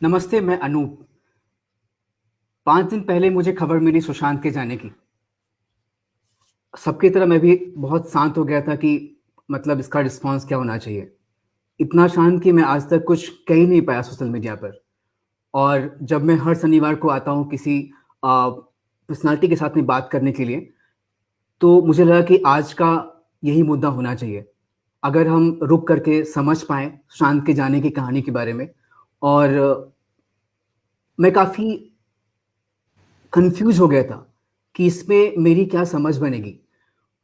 नमस्ते, मैं अनूप। 5 दिन पहले मुझे खबर मिली सुशांत के जाने की। सबकी तरह मैं भी बहुत शांत हो गया था कि मतलब इसका रिस्पॉन्स क्या होना चाहिए। इतना शांत कि मैं आज तक कुछ कह ही नहीं पाया सोशल मीडिया पर। और जब मैं हर शनिवार को आता हूँ किसी पर्सनैलिटी के साथ में बात करने के लिए, तो मुझे लगा कि आज का यही मुद्दा होना चाहिए। अगर हम रुक करके समझ पाएँ सुशांत के जाने की कहानी के बारे में। और मैं काफ़ी कन्फ्यूज़ हो गया था कि इसमें मेरी क्या समझ बनेगी।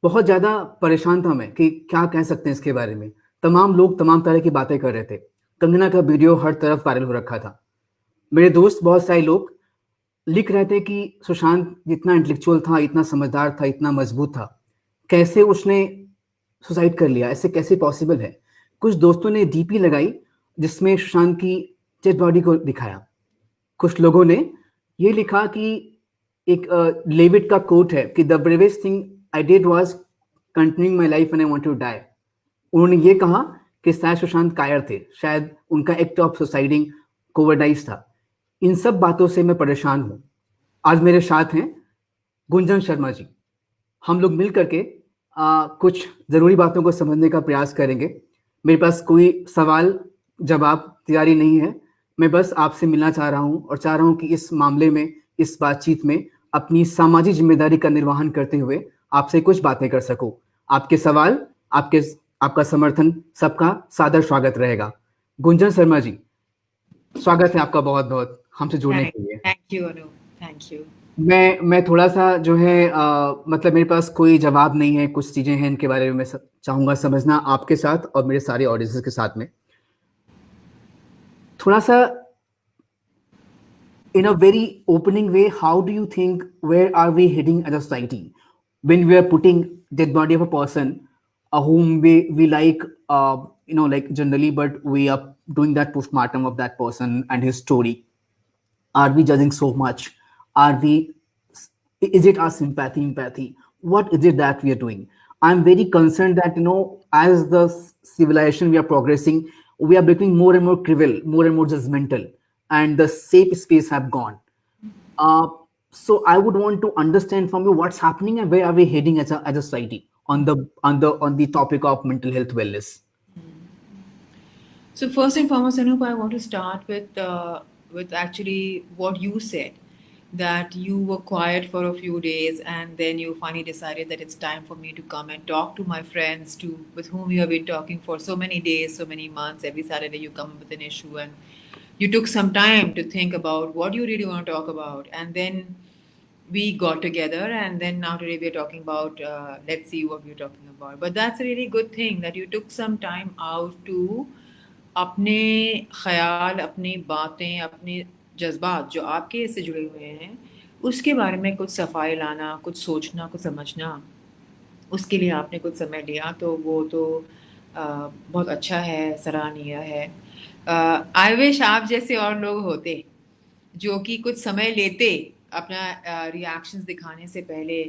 बहुत ज़्यादा परेशान था मैं कि क्या कह सकते हैं इसके बारे में। तमाम लोग तमाम तरह की बातें कर रहे थे। कंगना का वीडियो हर तरफ वायरल हो रखा था। मेरे दोस्त बहुत सारे लोग लिख रहे थे कि सुशांत जितना इंटेलेक्चुअल था, इतना समझदार था, इतना मजबूत था, कैसे उसने सुसाइड कर लिया? ऐसे कैसे पॉसिबल है? कुछ दोस्तों ने डीपी लगाई जिसमें सुशांत की डेड बॉडी को दिखाया। कुछ लोगों ने ये लिखा कि एक लेविट का कोट है कि the bravest thing I did was continuing my life when I wanted to die. उन्होंने ये कहा कि शायद सुशांत कायर थे, शायद उनका एक्ट ऑफ सुसाइडिंग कोवर्डाइज था। इन सब बातों से मैं परेशान हूँ। आज मेरे साथ हैं गुंजन शर्मा जी। हम लोग मिल करके कुछ ज़रूरी बातों को समझने का प्रयास करेंगे। मेरे पास कोई सवाल जवाब तैयारी नहीं है। मैं बस आपसे मिलना चाह रहा हूँ और चाह रहा हूँ कि इस मामले में, इस बातचीत में अपनी सामाजिक ज़िम्मेदारी का निर्वहन करते हुए आपसे कुछ बातें कर सकूँ। आपके सवाल, आपके आपका समर्थन, सबका सादर स्वागत रहेगा। गुंजन शर्मा जी, स्वागत है आपका बहुत-बहुत हमसे जुड़ने Thank, के लिए। thank you, Anu. Thank you. मैं थोड़ा-सा जो है मतलब मेरे पास कोई जवाब नहीं है, कुछ चीज़ें हैं इनके बारे में मैं चाहूँगा समझना आपके साथ और मेरे सारे ऑडियंसेस के साथ में। थोड़ा-सा in a very opening way, how do you think where are we heading as a society when we are putting dead body of a person whom we like, like generally, but we are doing that postmortem of that person and his story. Are we judging so much? Are we, is it our sympathy, empathy? What is it that we are doing? I'm very concerned that, as the civilization we are progressing, we are becoming more and more trivial, more and more judgmental, and the safe space have gone. Uh, so I would want to understand from you what's happening and where are we heading as a society on the topic of mental health wellness. So first and foremost, Anup, I want to start with actually what you said, that you were quiet for a few days and then you finally decided that it's time for me to come and talk to my friends to with whom you have been talking for so many days, so many months. Every Saturday you come with an issue and you took some time to think about what you really want to talk about, and then we got together, and then now today we're talking about let's see what we're talking about. But that's a really good thing that you took some time out to अपने ख्याल, अपनी बातें, अपने जज्बात जो आपके इससे जुड़े हुए हैं उसके बारे में कुछ सफाई लाना, कुछ सोचना, कुछ समझना, उसके लिए आपने कुछ समय लिया, तो वो तो बहुत अच्छा है, सराहनीय है। आई विश आप जैसे और लोग होते जो कि कुछ समय लेते अपना रिएक्शंस दिखाने से पहले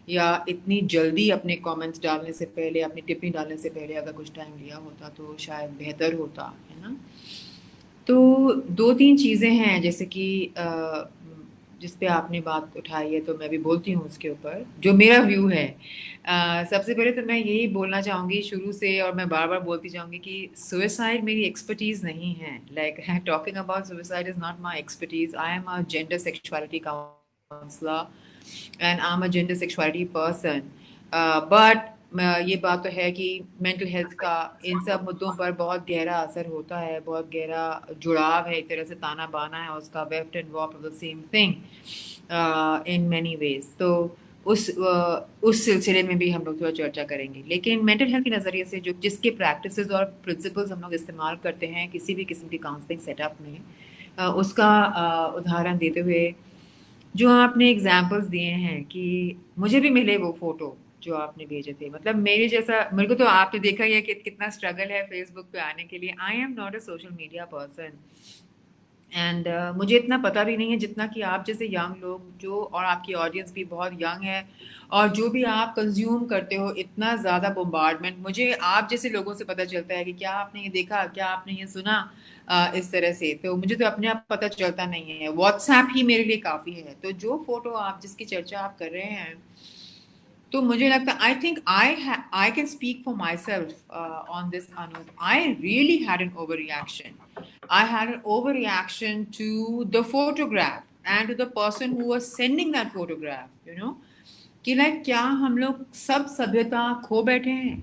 या इतनी जल्दी अपने कमेंट्स डालने से पहले, अपनी टिप्पणी डालने से पहले अगर कुछ टाइम लिया होता तो शायद बेहतर होता, है ना? तो 2-3 चीज़ें हैं जैसे कि जिस पे आपने बात उठाई है तो मैं भी बोलती हूँ उसके ऊपर, जो मेरा व्यू है। सबसे पहले तो मैं यही बोलना चाहूँगी शुरू से, और मैं बार-बार बोलती जाऊँगी कि सुसाइड मेरी एक्सपर्टीज़ नहीं है। Like talking about suicide is not my expertise. I am a gender sexuality counsellor and I am a gender sexuality person. But ये बात तो है कि मेंटल हेल्थ का इन सब मुद्दों पर बहुत गहरा असर होता है, बहुत गहरा जुड़ाव है, एक तरह से ताना बाना है उसका, weft and warp of the same thing in many ways. तो उस सिलसिले में भी हम लोग थोड़ा चर्चा करेंगे, लेकिन मेंटल हेल्थ के नज़रिए से जो जिसके प्रैक्टिसेस और प्रिंसिपल्स हम लोग इस्तेमाल करते हैं किसी भी किस्म की काउंसलिंग सेटअप में, उसका उदाहरण देते हुए जो आपने एग्जाम्पल्स दिए हैं कि मुझे भी मिले वो फोटो जो आपने भेजे थे, मतलब मेरे जैसा, मेरे को तो आपने देखा ही है कि कितना स्ट्रगल है फेसबुक पे आने के लिए। आई am not a social media person, and मुझे इतना पता भी नहीं है जितना कि आप जैसे यंग लोग जो, और आपकी ऑडियंस भी बहुत यंग है, और जो भी आप कंज्यूम करते हो इतना ज़्यादा बोmbardment, मुझे आप जैसे लोगों से पता चलता है कि क्या आपने ये देखा, क्या आपने ये सुना, इस तरह से तो मुझे तो अपने आप पता चलता नहीं है। व्हाट्सएप ही मेरे लिए काफ़ी है। तो जो फोटो आप जिसकी चर्चा आप कर रहे हैं, तो मुझे लगता है, I think I can speak for my self on this, Anoop. I really had an overreaction. I had an overreaction to the photograph and to the person who was sending that photograph, you know, कि like क्या हम लोग सब सभ्यता खो बैठे हैं?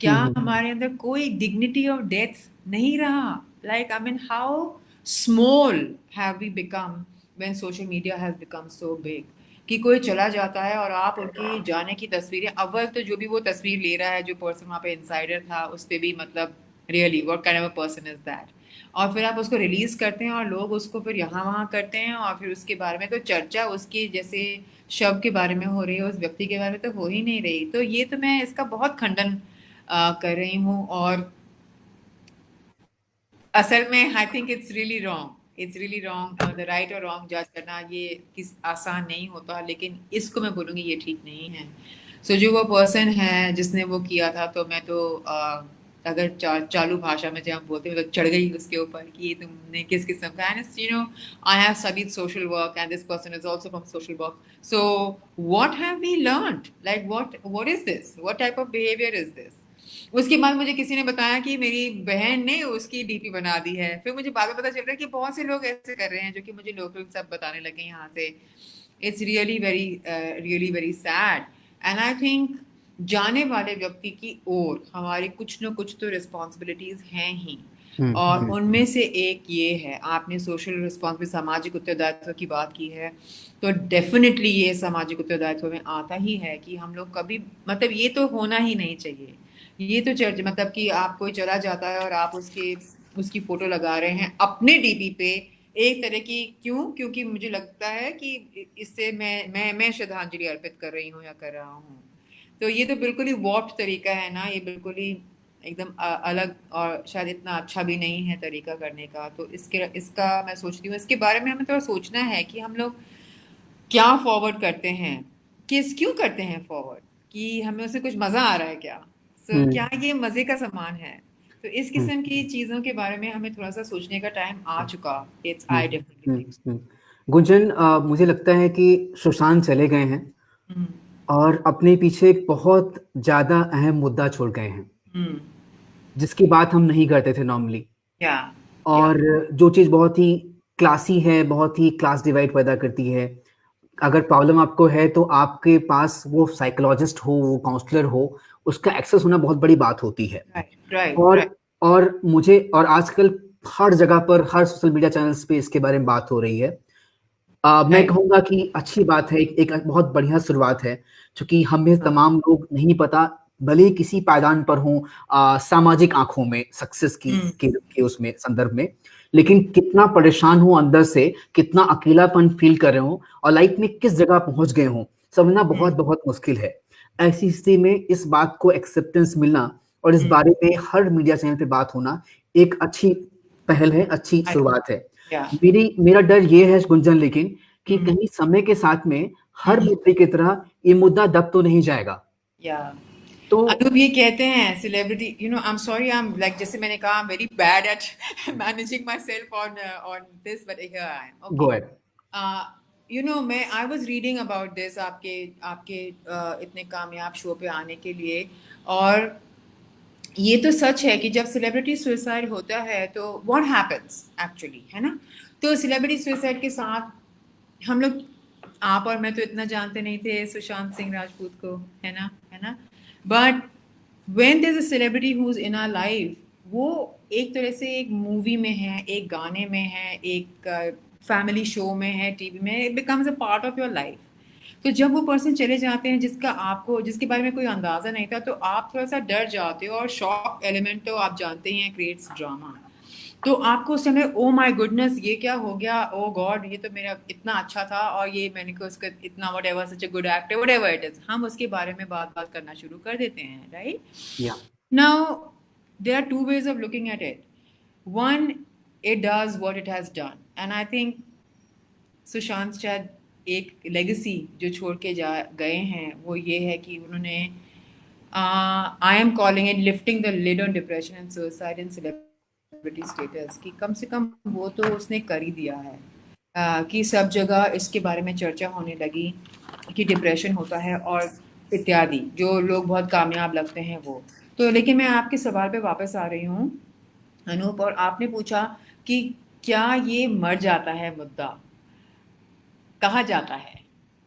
क्या हम्म। हमारे अंदर कोई डिग्निटी ऑफ डेथ नहीं रहा? Like I mean how small have we become when social media has become so big, कि कोई चला जाता है और आप उनकी जाने की तस्वीरें, अव्वल तो जो भी वो तस्वीर ले रहा है, जो पर्सन वहाँ पे इनसाइडर था, उस पे भी मतलब really what kind of a person is that. और फिर आप उसको रिलीज करते हैं और लोग उसको फिर यहाँ वहाँ करते हैं, और फिर उसके बारे में तो चर्चा उसकी जैसे शव के बारे में हो रही है, उस व्यक्ति के बारे में तो हो ही नहीं रही। तो ये तो मैं इसका बहुत खंडन कर रही हूँ। और असल में I think it's really wrong, it's really wrong. The right और रॉन्ग जज करना ये किस आसान नहीं होता, लेकिन इसको मैं बोलूँगी ये ठीक नहीं है। सो जो वो पर्सन है जिसने वो किया था, तो मैं तो अगर चालू भाषा में जब हम बोलते हैं तो चढ़ गई उसके ऊपर कि ये तुमने किस किस्म का। And you know, I have studied social work and this person is also from social work. So what have we learned, like what is this, what type of behaviour is this? उसके बाद मुझे किसी ने बताया कि मेरी बहन ने उसकी डीपी बना दी है। फिर मुझे बाद में पता चल रहा है कि बहुत से लोग ऐसे कर रहे हैं, जो कि मुझे लोकल सब बताने लगे यहाँ से। It's really very sad. And I think जाने वाले व्यक्ति की ओर हमारी कुछ न कुछ तो रिस्पॉन्सिबिलिटीज हैं ही। और उनमें से एक ये है, आपने सोशल रिस्पॉन्सिबिलिटी, सामाजिक उत्तरदायित्व की बात की है, तो डेफिनेटली ये सामाजिक उत्तरदायित्व में आता ही है कि हम लोग कभी, मतलब ये तो होना ही नहीं चाहिए। ये तो चर्च मतलब कि आप कोई चला जाता है और आप उसकी फोटो लगा रहे हैं अपने डीपी पे, एक तरह की, क्यों? क्योंकि मुझे लगता है कि इससे मैं श्रद्धांजलि अर्पित कर रही हूँ या कर रहा हूँ। तो ये तो बिल्कुल ही वॉट तरीका है ना, ये बिल्कुल ही एकदम अलग, और शायद इतना अच्छा भी नहीं है तरीका करने का। तो इसका मैं सोचती हूँ, इसके बारे में हमें थोड़ा सोचना है कि हम लोग क्या फॉरवर्ड करते हैं, क्यों करते हैं फॉरवर्ड, कि हमें उससे कुछ मजा आ रहा है क्या? सो क्या ये मजे का सामान है? तो इस किस्म की चीजों के बारे में हमें थोड़ा सा सोचने का टाइम आ चुका। It's I definitely think so. Gunjan, मुझे लगता है कि सुशांत चले गए हैं हम्म। और अपने पीछे एक बहुत ज्यादा अहम मुद्दा छोड़ गए हैं, हम्म। जिसकी बात हम नहीं करते थे नॉर्मली। या या और जो चीज़ बहुत ही क्लासी है, बहुत ही क्लास डिवाइड पैदा करती है। अगर प्रॉब्लम आपको है तो आपके पास वो साइकोलॉजिस्ट हो, वो काउंसलर हो, उसका एक्सेस होना बहुत बड़ी बात होती है। राइट राइट और राइट। और आजकल हर जगह पर, हर सोशल मीडिया चैनल्स पे इसके बारे में बात हो रही है। मैं राइट। कहूँगा कि अच्छी बात है, एक बहुत बढ़िया शुरुआत है, क्योंकि हमें तमाम लोग नहीं पता, भले ही किसी पायदान पर हों, सामाजिक आँखों में, सक्सेस की हम्म। के उसमें संदर्भ में, लेकिन कितना परेशान हो अंदर से, कितना अकेलापन फ़ील कर रहे हों और लाइफ़ में किस जगह पहुँच गए हों, समझना हम्म। बहुत-बहुत मुश्किल है। ऐसी स्थिति में इस बात को एक्सेप्टेंस मिलना और इस हम्म। बारे में हर मीडिया चैनल पे बात होना एक अच्छी पहल है, अच्छी आई शुरुआत है। या। मेरा डर ये है गुंजन, लेकिन कि हम्म। कहीं समय के साथ में हर हम्म। मुद्दे की तरह ये मुद्दा दब तो नहीं जाएगा। या तो अनूप, ये कहते हैं celebrity, you know, I am sorry, I am like, जैसे मैंने कहा, I am very bad at managing my self on this, but here I am go okay. Ahead. You know, मैं I was reading about this, आपके आपके इतने कामयाब show पे आने के लिए। और ये तो सच है कि जब सेलिब्रिटी सुसाइड होता है तो व्हाट हैपेंस एक्चुअली, है ना? तो सेलिब्रिटी सुसाइड के साथ हम लोग, आप और मैं तो इतना जानते नहीं थे सुशांत सिंह राजपूत को, है ना, है ना? But when there is a celebrity who is in our life, वो एक तरह से एक मूवी में है, एक गाने में है, एक फैमिली शो में है, टीवी में, it becomes a part of your life. तो जब वो पर्सन चले जाते हैं जिसके बारे में कोई अंदाजा नहीं था, तो आप थोड़ा सा डर जाते हो, और शॉक एलिमेंट तो आप जानते ही हैं क्रिएट्स ड्रामा। तो आपको उस समय ओ माय गुडनेस, ये क्या हो गया, ओ गॉड, ये तो मेरा इतना अच्छा था, और ये मैंने को उसका इतना, what ever, such a good actor, what ever it is, हम उसके बारे में बात बात करना शुरू कर देते हैं, right? Yeah now there are two ways of looking at it. One, it does what it has done. And I think Sushant शायद एक लेगेसी जो छोड़ के जा गए हैं वो ये है कि उन्होंने I am calling it lifting the lid on depression and suicide in celebrity status कि कम से कम वो तो उसने कर ही दिया है कि सब जगह इसके बारे में चर्चा होने लगी कि डिप्रेशन होता है और इत्यादि जो लोग बहुत कामयाब लगते हैं वो। तो लेकिन मैं आपके सवाल पे वापस आ रही हूँ अनूप, और आपने पूछा कि क्या ये मर जाता है मुद्दा। कहा जाता है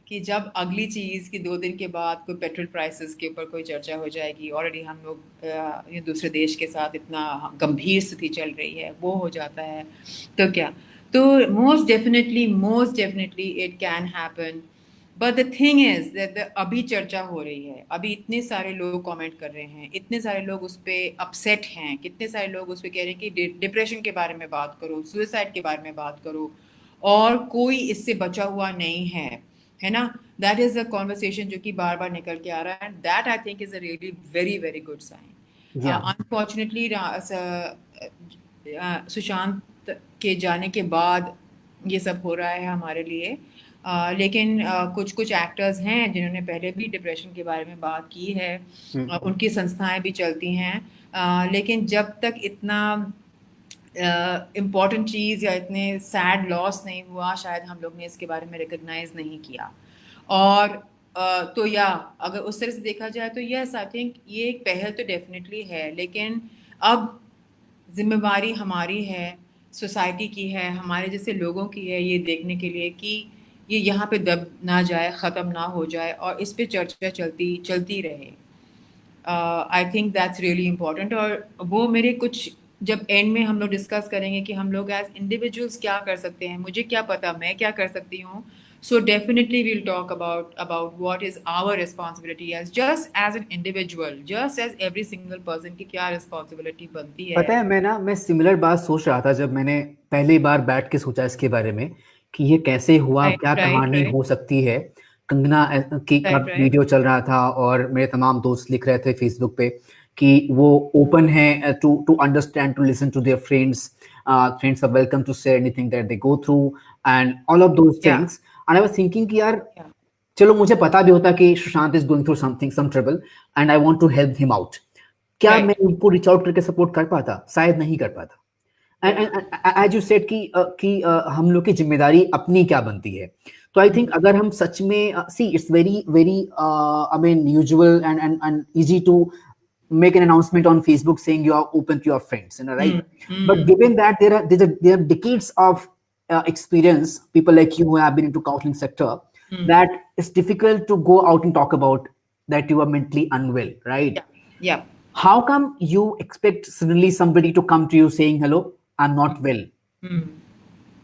कि जब अगली चीज़ कि 2 दिन के बाद कोई पेट्रोल प्राइसेस के ऊपर कोई चर्चा हो जाएगी, ऑलरेडी हम लोग ये दूसरे देश के साथ इतना गंभीर स्थिति चल रही है, वो हो जाता है तो क्या, तो most definitely it can happen. But the thing is that अभी चर्चा हो रही है, अभी इतने सारे लोग कमेंट कर रहे हैं, इतने सारे लोग उस पर अपसेट हैं, कितने सारे लोग उस पर कह रहे हैं कि डिप्रेशन के बारे में बात करो, सुसाइड के बारे में बात करो, और कोई इससे बचा हुआ नहीं है ना। दैट इज अ कॉन्वर्सेशन जो कि बार बार निकल के आ रहा है, and that I think is a really very very good sign. Yeah unfortunately Sushant के जाने के बाद ये सब हो रहा है हमारे लिए। लेकिन कुछ कुछ एक्टर्स हैं जिन्होंने पहले भी डिप्रेशन के बारे में बात की है, उनकी संस्थाएं भी चलती हैं, लेकिन जब तक इतना इम्पॉर्टेंट चीज़ या इतने सैड लॉस नहीं हुआ, शायद हम लोग ने इसके बारे में रिकग्नाइज नहीं किया। और तो या अगर उस तरह से देखा जाए तो यस, आई थिंक ये एक पहल तो डेफिनेटली है, लेकिन अब जिम्मेवारी हमारी है, सोसाइटी की है, हमारे जैसे लोगों की है, ये देखने के लिए कि ये यहाँ पे दब ना जाए, ख़त्म ना हो जाए, और इस पे चर्चा चलती चलती रहे। I think that's really important. और वो मेरे कुछ जब एंड में हम लोग डिस्कस करेंगे कि हम लोग एज इंडिविजुअल्स क्या कर सकते हैं, मुझे क्या पता मैं क्या कर सकती हूँ, so definitely we'll talk about what is our responsibility as just as an individual, just as every single person की क्या responsibility बनती है। पता है मैं सिमिलर बात सोच रहा था जब मैंने पहली बार बैठ के सोचा इसके बारे में कि ये कैसे हुआ, राइट क्या राइट कहानी राइट हो सकती है। कंगना की का राइट राइट वीडियो चल रहा था और मेरे तमाम दोस्त लिख रहे थे फेसबुक पे कि वो ओपन है to to understand, to listen to their friends, friends are welcome to share anything that they go through and all of those yeah things. And I was thinking कि यार या चलो मुझे पता भी होता कि Sushant is going through something, some trouble, and I want to help him out. क्या मैं राइट उनको रीच आउट करके सपोर्ट कर पाता? शायद नहीं कर पाता। या एज यू सेड कि हम लोग की जिम्मेदारी अपनी क्या बनती है। तो आई थिंक अगर हम सच में see it's very very I mean usual and easy to make an announcement on Facebook saying you are open to your friends, you know, right? But given that there are decades of experience, people like you who have been into counseling sector, that it's difficult to go out and talk about that you are mentally unwell, right? या How come you expect suddenly somebody to come to you saying hello, I'm not well?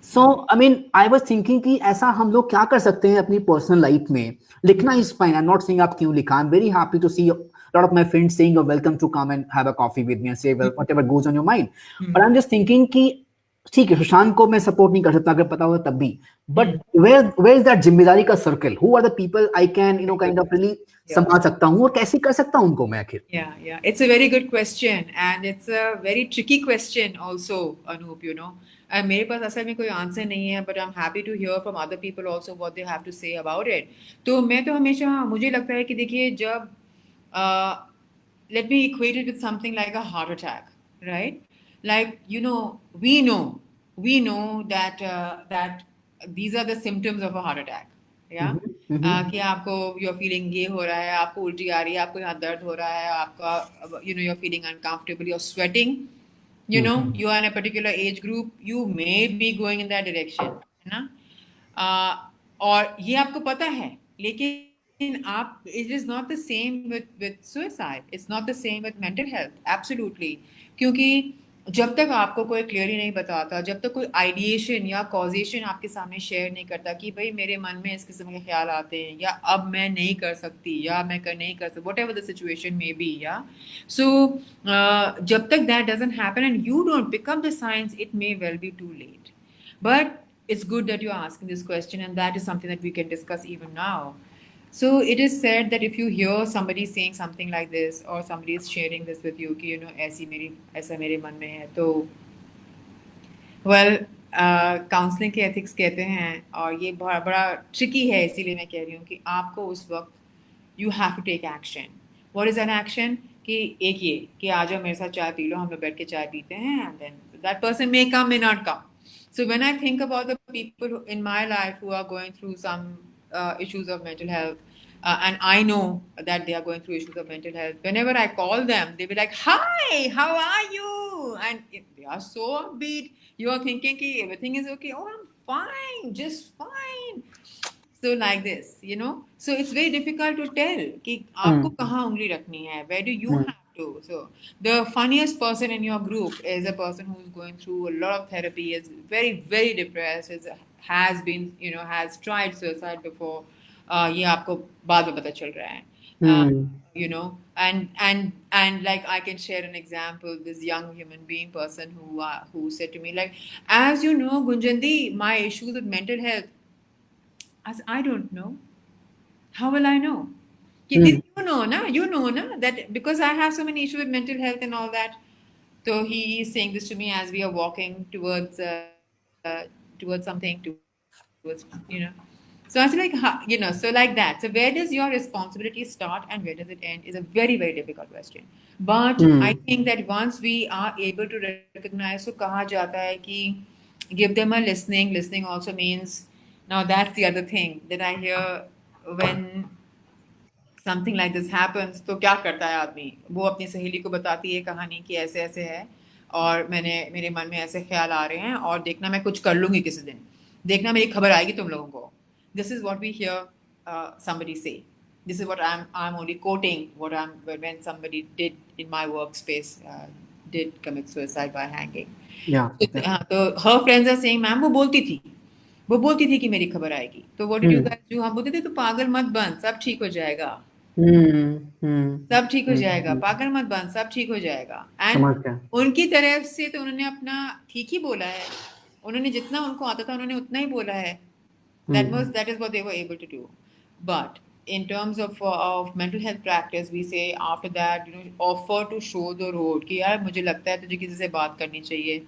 So I mean I was thinking कि ऐसा हम लोग क्या कर सकते हैं अपनी पर्सनल लाइफ में। लिखना is fine, I'm not saying आप क्यों लिखा, I'm very happy to see a lot of my friends saying you're welcome to come and have a coffee with me and say well whatever goes on your mind, but I'm just thinking कि ठीक है सुशांत को मैं support नहीं कर सकता अगर पता होता तब भी, but where is that जिम्मेदारी का circle, who are the people I can you know kind of really संभाल सकता हूँ और कैसे कर सकता हूँ उनको मैं आखिर। Yeah, it's a very good question and it's a very tricky question also, Anup, you know. And मेरे पास असल में कोई आंसर नहीं है, but I'm happy to hear from other people also what they have to say about it. तो मैं तो हमेशा मुझे लगता है कि देखिए जब let me equate it with something like a heart attack, right? Like we know that these are the symptoms of a heart attack. या कि आपको you're feeling ये हो रहा है, आपको उल्टी आ रही है, आपको यहाँ दर्द हो रहा है, आपका you're feeling uncomfortable, you're sweating, you are in a particular age group, you may be going in that direction, है ना। और ये आपको पता है, लेकिन आप it is not the same with suicide, it's not the same with mental health, absolutely, क्योंकि जब तक आपको कोई क्लियरली नहीं बताता, जब तक कोई आइडिएशन या कॉजेशन आपके सामने शेयर नहीं करता कि भाई मेरे मन में इस किस्म के ख्याल आते हैं, या अब मैं नहीं कर सकती, या मैं नहीं कर सकती, whatever the situation may be, या so जब तक that doesn't happen and you don't pick up the signs, it may well be too late. But it's good that you're asking this question, and that is something that we can discuss even now. So it is said that if you hear somebody saying something like this, or somebody is sharing this with you कि ऐसा मेरे मन में है, तो well counselling के ethics कहते हैं और ये बड़ा बड़ा ट्रिकी है, इसीलिए मैं कह रही हूँ कि आपको उस वक्त you have to take action. What is an action? कि एक ये कि आ जाओ मेरे साथ चाय पी लो, हम लोग बैठ के चाय पीते हैं, and then that person may come, may not come. So when I think about the people in my life who are going through some issues of mental health, and I know that they are going through issues of mental health, whenever I call them, they be like, "Hi, how are you?" And they are so upbeat. You are thinking ki everything is okay. Oh, I'm fine, just fine. So like this, you know. So it's very difficult to tell कि आपको Hmm. कहाँ उंगली रखनी है. Where do you Hmm. have to? So the funniest person in your group is a person who's going through a lot of therapy, is very very depressed, has been, you know, has tried suicide before. ये आपको बाद में पता चल रहा है. Uh, Hmm. you know, and like I can share an example. This young human being person who said to me like, as you know, Gunjandi, my issues with mental health. I said, I don't know. How will I know? Hmm. You know, na? You know, na? That because I have so many issues with mental health and all that. So he is saying this to me as we are walking towards something, towards, you know. So I said like, you know, so like that. So where does your responsibility start and where does it end is a very, very difficult question. But I Hmm. think that once we are able to recognize, so कहा जाता है कि give them a listening. Listening also means, now that's the other thing that I hear when something like this happens. तो क्या करता है आदमी, वो अपनी सहेली को बताती है कहानी कि ऐसे ऐसे है और मेरे मन में ऐसे ख्याल आ रहे हैं और देखना मैं कुछ कर लूंगी किसी दिन, देखना मेरी खबर आएगी तुम लोगों को. This is what we hear somebody say. This is what I'm only quoting what I'm when somebody did in my workspace, did commit suicide by hanging. Yeah. Yeah. हाँ, तो her friends are saying ma'am वो बोलती थी कि मेरी खबर आएगी. तो what did you Hmm. Guys do? हम बोलते थे तो पागल मत बन, सब ठीक हो जाएगा, Hmm. Hmm. सब ठीक हो Hmm. जाएगा, Hmm. पागल मत बन, सब ठीक हो जाएगा. एंड समझ गया. उनकी तरफ से तो उन्होंने अपना ठीक ही बोला है, उन्होंने जितना उनको आता था उन्होंने उतना ही बोला है. Hmm. That is what they were able to do. But in terms of mental health practice, we say after that, you know, offer to show the road कि यार मुझे लगता है तुझे किसी से बात करनी चाहिए,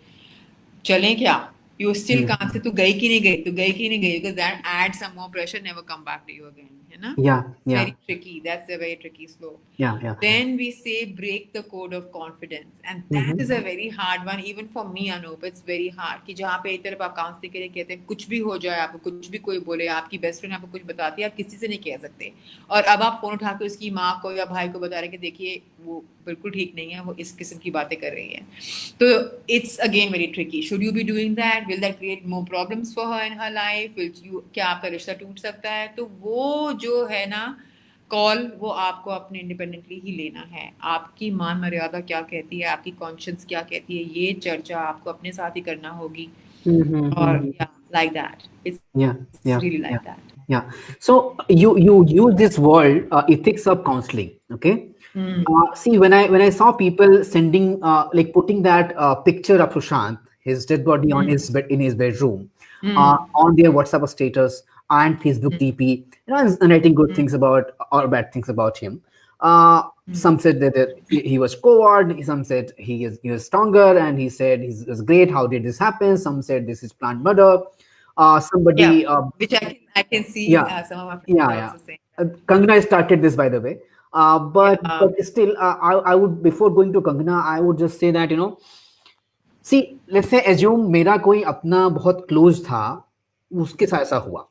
चलें क्या? You still Hmm. can't say तू गई कि नहीं गई, तू गई कि नहीं गई, because that adds some more pressure, never come back to you again, है ना? Yeah. It's Yeah. very tricky. That's a very tricky slope. Yeah. Yeah. Then we say break the code of confidence, and that is Mm-hmm. a very hard one, even for me, Anup. It's very hard कि जहाँ पे एक तरफ आप counselling के लिए कहते हैं कुछ भी हो जाए, आपको कुछ भी कोई बोले, आपकी बेस्ट फ्रेंड आपको कुछ बताती है, आप किसी से नहीं कह सकते, और अब आप फोन उठा के उसकी माँ को या भाई को बता रहे हैं कि देखिए वो बिल्कुल ठीक नहीं है, वो इस किस्म की बातें कर रही है. तो it's again very tricky. Should you be doing that? Will that create more problems for her in her life? क्या आपका रिश्ता टूट सकता है? तो वो जो है ना कॉल, वो आपको अपने इंडिपेंडेंटली ही लेना है. आपकी मान मर्यादा क्या कहती है, आपकी कॉन्शियंस क्या कहती है, ये चर्चा आपको अपने साथ ही करना होगी. और Mm-hmm. या like that, Yeah. It's Yeah. Really Yeah. Like that. Yeah. So you use this word ethics of counseling. Okay. See, when I saw people sending like putting that picture of Sushant, his dead body on his bed in his bedroom, on their WhatsApp status and Facebook DP, you know, and writing good things about or bad things about him. Some said that he was coward. Some said he was stronger, and he said he was great. How did this happen? Some said this is planned murder. Yeah, Somebody which I can see yeah, some of my friends yeah, are yeah. also saying Kangana started this, by the way. But that. but still, I would, before going to Kangana, I would just say that, you know, see, let's say assume मेरा कोई अपना बहुत close था, उसके साथ ऐसा हुआ.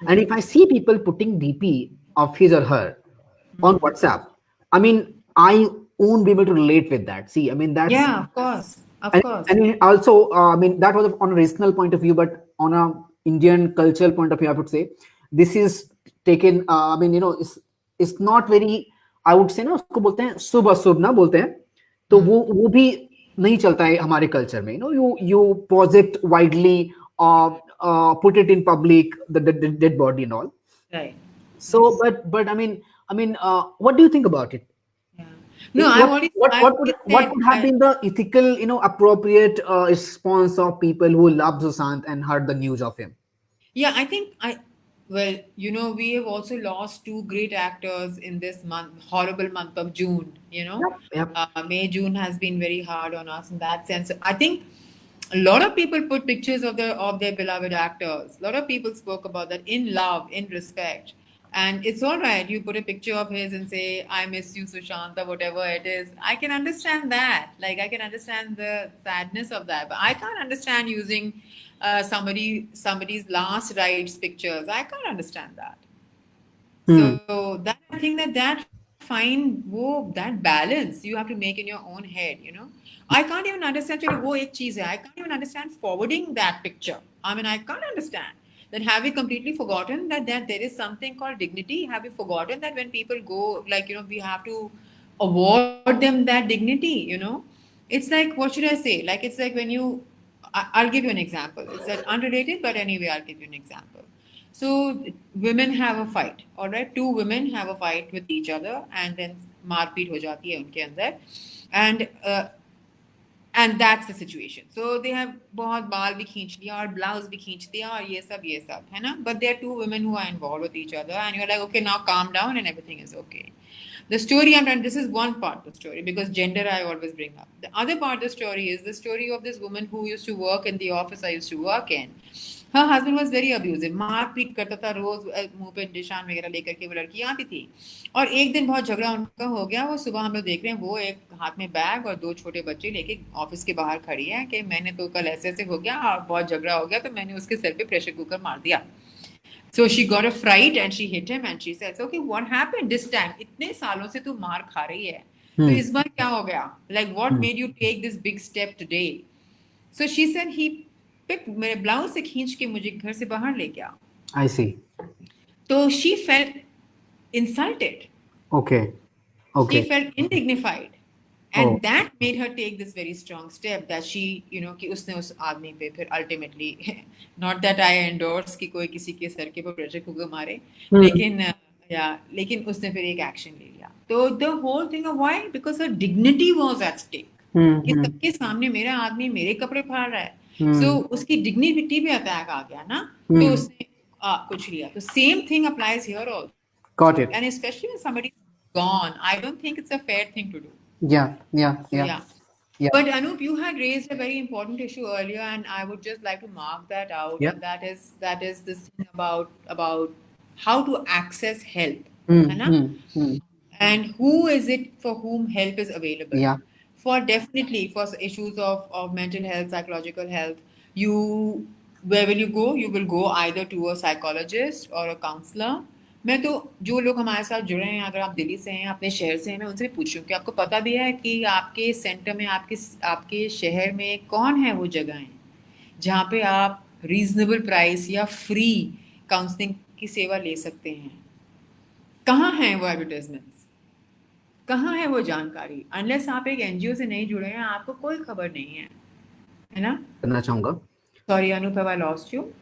And if I see people putting DP of his or her on WhatsApp, I mean, I won't be able to relate with that. See, I mean, that's, Yeah, of course, of and, course. and also, I mean, that was on a regional point of view, but on a Indian cultural point of view, I would say this is taken. I mean, you know, it's not very. I would say ना उसको बोलते हैं शुभ अशुभ ना बोलते हैं, तो वो भी नहीं चलता है हमारे कल्चर में. You project widely, put it in public, the dead body and all. Right. So, but what do you think about it? Yeah. No, What would have been the ethical, you know, appropriate response of people who love Sushant and heard the news of him? yeah, I think well, you know, we have also lost two great actors in this horrible month of June, you know. Yep, yep. May, June has been very hard on us in that sense. I think a lot of people put pictures of their beloved actors. A lot of people spoke about that in love, in respect. And it's all right. You put a picture of his and say, "I miss you, Sushanta," whatever it is. I can understand that. Like I can understand the sadness of that, but I can't understand using somebody's last rites pictures. I can't understand that. Hmm. So that I think that find that balance you have to make in your own head, you know. I can't even understand चलो वो एक चीज है. I can't even understand forwarding that picture. I mean, I can't understand that. Have we completely forgotten that there is something called dignity? Have we forgotten that when people go, like, you know, we have to award them that dignity, you know? It's like, what should I say? Like, it's like when you, I'll give you an example. It's that unrelated, but anyway, I'll give you an example. So women have a fight, all right? Two women have a fight with each other, and then मारपीट हो जाती है उनके अंदर, and that's the situation. So they have बहुत बाल भी खींच लिया और ब्लाउज भी खींच दिया और ये सब है ना. But there are two women who are involved with each other, and you're like, okay, now calm down and everything is okay. The story I'm trying, this is one part of the story because gender I always bring up. The other part of the story is the story of this woman who used to work in the office I used to work in. Her husband was very abusive, मारपीट करता था रोज, मुंह पे निशान वगैरह लेकर के वो लड़की आती थी. और एक दिन बहुत झगड़ा उनका हो गया. वो सुबह हम लोग देख रहे हैं वो एक हाथ में बैग और दो छोटे बच्चे लेके ऑफिस के बाहर खड़ी है कि मैंने तो कल ऐसे ऐसे हो गया और बहुत झगड़ा हो गया तो मैंने उसके सर पे प्रेशर कुकर मार दिया. So she got a fright and she hit him and she says, "Okay, what happened this time? इतने सालों से तू मार खा रही है, तो Hmm. इस बार क्या हो गया? Like what Hmm. made you take this big step today?" So she said he picked मेरे ब्लाउज से खींच के मुझे घर से बाहर ले गया. I see. So she felt insulted. Okay. She Okay. felt indignified. Oh. And that made her take this very strong step that she, you know, कि उसने उस आदमी पे फिर ultimately, not that I endorse कि कोई किसी के सर के ऊपर प्रेशर कुकर मारे, Hmm. लेकिन लेकिन उसने फिर एक एक्शन ले लिया. तो the whole thing of why, because her dignity was at stake. Hmm. कि Hmm. सबके सामने मेरा आदमी मेरे कपड़े फाड़ रहा है. Hmm. So उसकी dignity पे अटैक आ गया ना, तो Hmm. उसने कुछ लिया. तो same thing applies here also. Got it. And especially when somebody's gone, I don't think it's a fair thing to do. Yeah. Yeah. So Yeah. yeah. Yeah. But Anup, you had raised a very important issue earlier, and I would just like to mark that out. Yeah. And that is this thing about how to access help, Hmm. है ना? Hmm. Hmm. And who is it for whom help is available? Yeah. For definitely for issues of mental health, psychological health, you where will you go? You will go either to a psychologist or a counselor. मैं तो जो लोग हमारे साथ जुड़े हैं, अगर आप दिल्ली से हैं, अपने शहर से हैं, मैं उनसे भी पूछूं कि आपको पता भी है कि आपके सेंटर में आपके शहर में कौन है वो जगहें जहाँ पे आप रीजनेबल प्राइस या फ्री काउंसलिंग की सेवा ले सकते हैं. कहाँ हैं वो एडवर्टाइजमेंट्स, कहाँ है वो जानकारी? अनलेस आप एक एनजीओ से नहीं जुड़े हैं, आपको कोई खबर नहीं है ना? करना चाहूंगा. Sorry, Anup, have I lost you?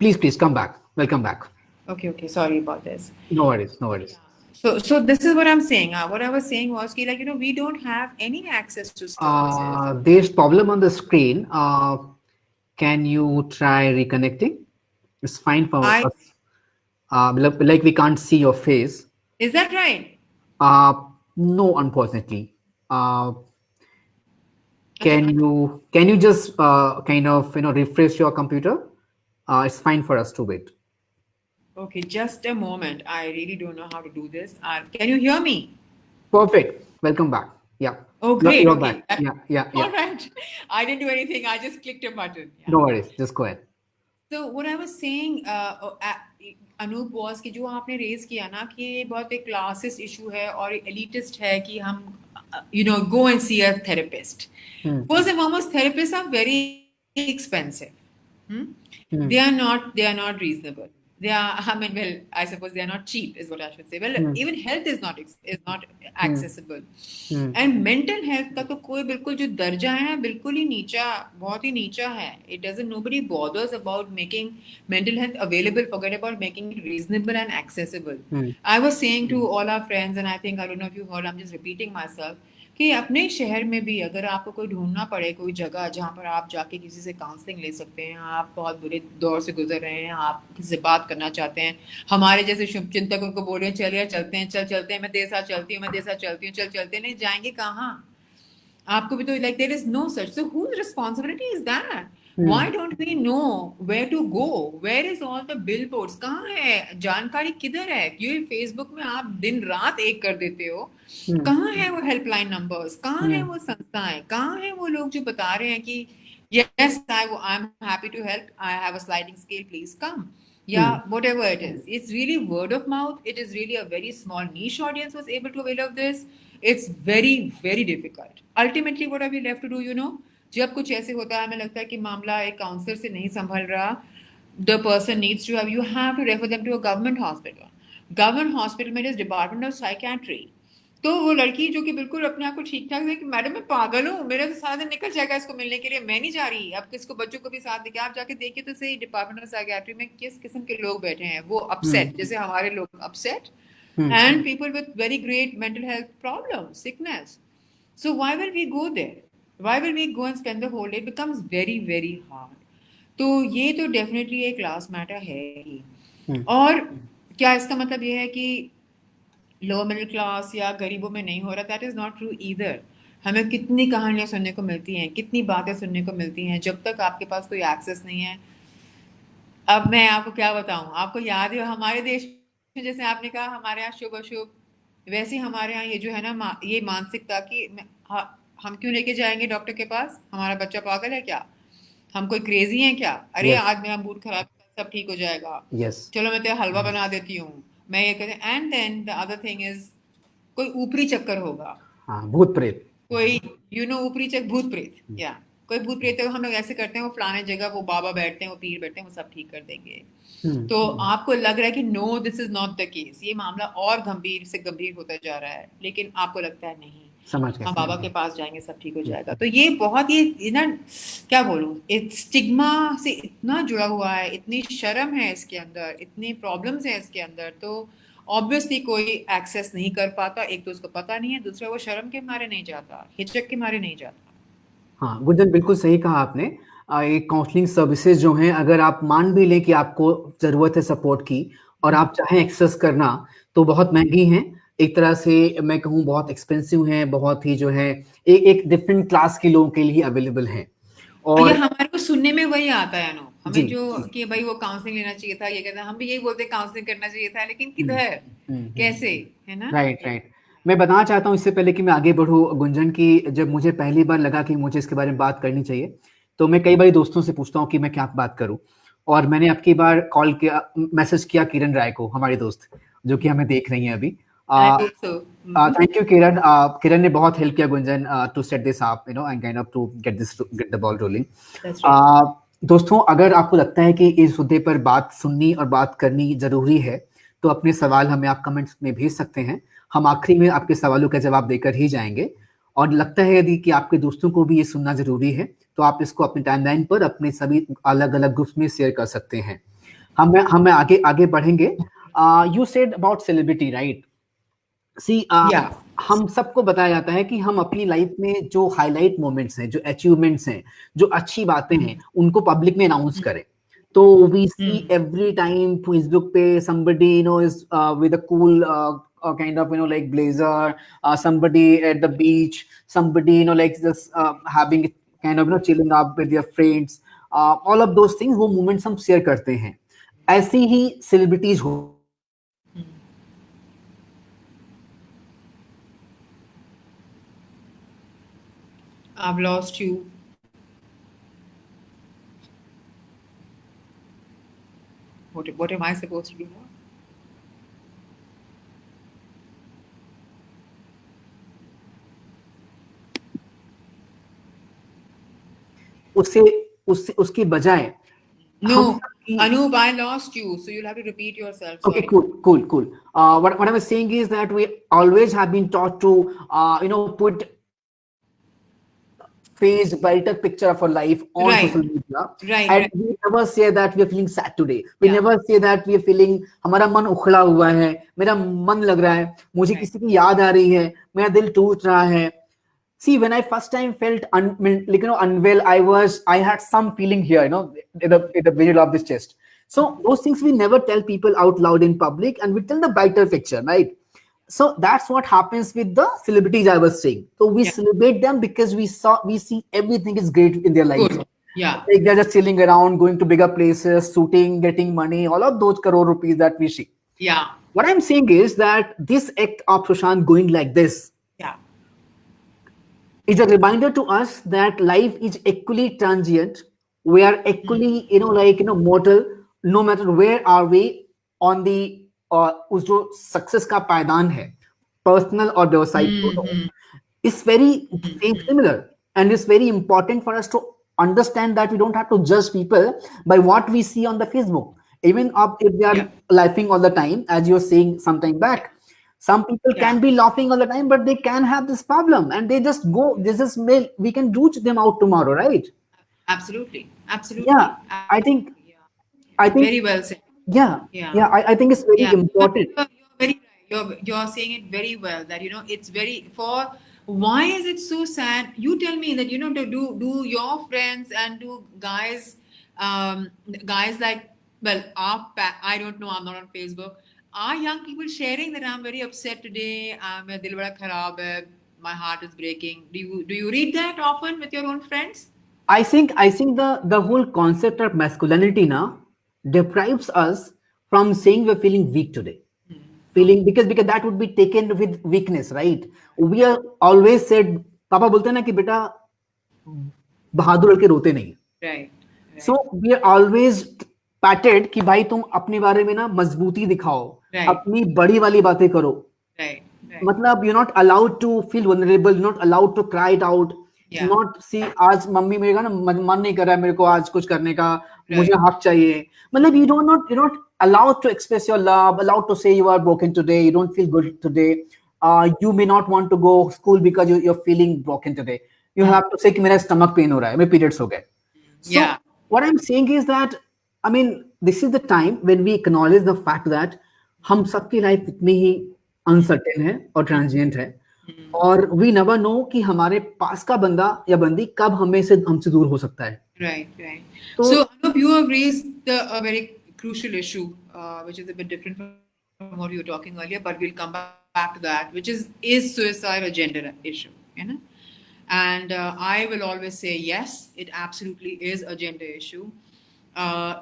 Please come back. Welcome back. Okay, sorry about this. No worries. No worries. So this is what I'm saying. What I was saying was कि, like, you know, we don't have any access to services. There's problem on the screen. Can you try reconnecting? It's fine for I us. Like we can't see your face. Is that right? No, unfortunately. Okay, Can you just kind of refresh your computer? It's fine for us to wait. okay, just a moment. I really don't know how to do this. Can you hear me? Perfect. Welcome back. Yeah. Oh, great. You're Okay. back. Yeah. All right. I didn't do anything. I just clicked a button. Yeah. No worries. Just go ahead. So what I was saying, Anoop, was कि जो आपने raise किया ना कि ये बहुत एक classist issue है और एलिटिस्ट है कि हम go and see a therapist. First and foremost, therapists are very expensive. They are not reasonable. They are, I mean, well, I suppose they are not cheap, is what I should say. Well, even health is not accessible. And mental health का तो कोई बिल्कुल जो दर्जा है बिल्कुल ही नीचा, बहुत ही नीचा है. It doesn't, nobody bothers about making mental health available. Forget about making it reasonable and accessible. I was saying to all our friends, and I think, I don't know if you heard, I'm just repeating myself, कि अपने शहर में भी अगर आपको कोई ढूंढना पड़े कोई जगह जहाँ पर आप जाके किसी से काउंसलिंग ले सकते हैं, आप बहुत बुरे दौर से गुजर रहे हैं, आप किसी से बात करना चाहते हैं, हमारे जैसे शुभचिंतक उनको बोल रहे हैं चलिए चलते हैं, चलते हैं, मैं तेरे साथ चलती हूँ, चल चलते हैं, नहीं जाएंगे कहाँ? आपको भी तो like there is no such. So whose responsibility is that? Hmm Why don't we know where to go? Where is all the billboards? कहाँ है जानकारी, किधर है? ये फेसबुक में आप दिन रात एक कर देते हो. हम्म कहाँ है वो हेल्पलाइन नंबर्स? कहाँ है हम्म वो संस्थाएं? कहाँ है वो लोग जो बता रहे हैं कि yes, I'm happy to help. I have a sliding scale. Please come. Hmm Yeah, whatever it is. It's really word of mouth. It is really a very small niche audience was able to avail of this. It's very, very difficult. Ultimately, what are we left to do, you know? जब कुछ ऐसे होता है, हमें लगता है कि मामला एक काउंसलर से नहीं संभल रहा, the person needs to have, you have to refer them to a government hospital. Government hospital में is Department of Psychiatry. तो वो लड़की जो कि बिल्कुल अपने आप को ठीक ठाक है कि मैडम मैं पागल हूँ, मेरा तो सारा दिन निकल जाएगा इसको मिलने के लिए, मैं नहीं जा रही. अब किसको बच्चों को भी साथ देके आप जाके देखिए तो सही डिपार्टमेंट ऑफ साइकियाट्री में किस किस्म के लोग बैठे हैं. वो अपसेट, जैसे हमारे लोग upset, and people with very great mental health problems, sickness. So why will we go there? Why will we go and spend the whole day? It becomes very, very hard. तो ये तो definitely एक class matter है ही. और क्या इसका मतलब ये है कि लोअर मिडिल क्लास या गरीबों में नहीं हो रहा? That is not true either. हमें कितनी कहानियां सुनने को मिलती हैं, कितनी बातें सुनने को मिलती हैं. जब तक आपके पास कोई एक्सेस नहीं है, अब मैं आपको क्या बताऊं, आपको याद है हमारे देश में, जैसे आपने कहा हमारे यहाँ शुभ अशुभ, वैसे हमारे यहाँ ये जो है ना ये मानसिकता की हम क्यों लेके जाएंगे डॉक्टर के पास? हमारा बच्चा पागल है क्या? हम कोई क्रेजी हैं क्या? अरे यस आज मेरा मूड खराब है, सब ठीक हो जाएगा, यस चलो मैं तेरा हलवा बना देती हूँ, मैं ये कहते. And then the other thing is कोई ऊपरी चक्कर होगा, हाँ भूत प्रेत कोई ऊपरी चक्कर, भूत प्रेत, या कोई भूत प्रेत, हम लोग ऐसे करते हैं, वो फलाने जगह वो बाबा बैठते हैं, वो पीर बैठते हैं, वो सब ठीक कर देंगे. तो आपको लग रहा है कि no this is not the case, ये मामला और गंभीर से गंभीर होता जा रहा है, लेकिन आपको लगता है नहीं, समझ गए हम बाबा के पास जाएंगे सब ठीक हो जाएगा. तो ये बहुत ये ना क्या बोलूं, स्टिग्मा से इतना जुड़ा हुआ है, इतनी शर्म है इसके अंदर, इतनी प्रॉब्लम्स हैं इसके अंदर. तो ऑब्वियसली कोई एक्सेस नहीं कर पाता. एक तो उसको पता नहीं है, दूसरा वो शर्म के मारे नहीं जाता, हिचक के मारे नहीं जाता. हाँ गुंजन बिल्कुल सही कहा आपने. ये काउंसलिंग सर्विसेज जो हैं, अगर आप मान भी लें कि आपको ज़रूरत है सपोर्ट की और आप चाहें एक्सेस करना, तो बहुत महंगी हैं. एक तरह से मैं कहूँ बहुत एक्सपेंसिव हैं, बहुत ही जो है एक डिफरेंट क्लास के लोगों के लिए अवेलेबल हैं. और ये और हमारे को सुनने में वही आता है ना, जी हमें जो कि भाई वो काउंसलिंग लेना चाहिए था, ये कहते हैं, हम भी यही बोलते हैं काउंसलिंग करना चाहिए था, लेकिन किधर, कैसे, है ना? Right right. मैं बताना चाहता हूँ इससे पहले कि मैं आगे बढ़ूँ गुंजन, की जब मुझे पहली बार लगा कि मुझे इसके बारे में बात करनी चाहिए, तो मैं कई बार दोस्तों से पूछता हूँ कि मैं क्या बात करूँ. और मैंने आपकी बार कॉल किया, मैसेज किया किरण राय को, हमारी दोस्त जो कि हमें देख रही हैं अभी. I hope so. Thank you Kiran. Kiran ने बहुत हेल्प किया Gunjan to set this up, you know, and kind of to get the ball rolling. That's right. दोस्तों, अगर आपको लगता है कि इस मुद्दे पर बात सुननी और बात करनी जरूरी है, तो अपने सवाल हमें आप कमेंट्स में भेज सकते हैं. हम आखिरी में आपके सवालों का जवाब देकर ही जाएंगे. और लगता है यदि कि आपके दोस्तों को भी ये सुनना जरूरी है, तो आप इसको अपने टाइमलाइन पर अपने सभी अलग अलग ग्रुप्स में शेयर कर सकते हैं. हम आगे आगे बढ़ेंगे. You said about celebrity, right? See Yeah. हम सबको बताया जाता है कि हम अपनी लाइफ में जो हाईलाइट मोमेंट्स हैं, जो अचीवमेंट्स हैं, जो अच्छी बातें हैं, उनको पब्लिक में अनाउंस करें. तो we see every time Facebook पे somebody is with a cool kind of like blazer, somebody at the beach, somebody like just having kind of chilling up with their friends, all of those things, वो moments हम share करते हैं. ऐसी ही celebrities हो. I've lost you. What am I supposed to do now? उसके बजाय No, Anup, I lost you, so you'll have to repeat yourself. Okay, Sorry. cool. What I was saying is that we always have been taught to put face brighter picture of our life on Right. social media, Right, and right. we never say that we are feeling sad today. We Yeah. never say that we are feeling हमारा मन उखड़ा हुआ है, मेरा मन लग रहा है, मुझे Right. किसी की याद आ रही है, मेरा दिल टूट रहा है. See, when I first time felt unwell, I had some feeling here, in the middle of this chest. So those things we never tell people out loud in public, and we tell the brighter picture, right? So that's what happens with the celebrities I was saying. So we Yeah. celebrate them because we see everything is great in their life. Good. Yeah. Like they're just chilling around, going to bigger places, shooting, getting money, all of those crore rupees that we see. Yeah. What I'm saying is that this act of Sushant going like this Yeah. is a reminder to us that life is equally transient. We are equally, mortal. No matter where are we on the उस जो success का पायदान है personal और व्यवसायिक दोनों Mm-hmm. is very same similar, and it's very important for us to understand that we don't have to judge people by what we see on the Facebook. Even if they are Yeah. laughing all the time, as you're saying sometime Yeah. back, some people Yeah. can be laughing all the time, but they can have this problem, and they just go. This is mail. We can root them out tomorrow, right? Absolutely. Yeah, Absolutely. I think. Absolutely. Yeah. I Yeah. think. Very well said. Yeah, Yeah. yeah. I think it's very Yeah, important. you're very right. You're saying it very well. That it's very for. Why is it so sad? You tell me that to do your friends and do guys, guys like I don't know. I'm not on Facebook. Are young people sharing that I'm very upset today? मेरा दिल बड़ा खराब है. My heart is breaking. Do you read that often with your own friends? I think the whole concept of masculinity now deprives us from saying we're feeling weak today. Feeling because that would be taken with weakness, right? We are always said, पापा बोलते हैं ना कि बेटा बहादुर लड़के रोते नहीं. Right. So Right. we are always patted कि भाई तुम अपने बारे में ना मजबूती दिखाओ, Right. अपनी बड़ी वाली बातें करो. Right. Right. मतलब you're not allowed to feel vulnerable, you're not allowed to cry it out, Yeah. not see आज मम्मी मेरे का ना मन नहीं कर रहा है मेरे को आज कुछ करने का, मुझे Right. हक चाहिए. मतलब you're not allowed to express your love, allowed to say you are broken today, you don't feel good today. You may not want to go school because you're feeling broken today. You have to say कि मेरा stomach pain हो रहा है, मेरे periods हो गए. So Yeah. what I'm saying is that, I mean, this is the time when we acknowledge the fact that हम सबकी लाइफ इतनी ही अनसर्टेन है और ट्रांजिएंट है, और वी नेवर नो कि हमारे पास का बंदा या बंदी कब हमसे दूर हो सकता है. Right, right. तो So, Anup, you have raised a very crucial issue, which is a bit different from what you were talking earlier, but we'll come back to that, which is suicide a gender issue, And I will always say yes, it absolutely is a gender issue.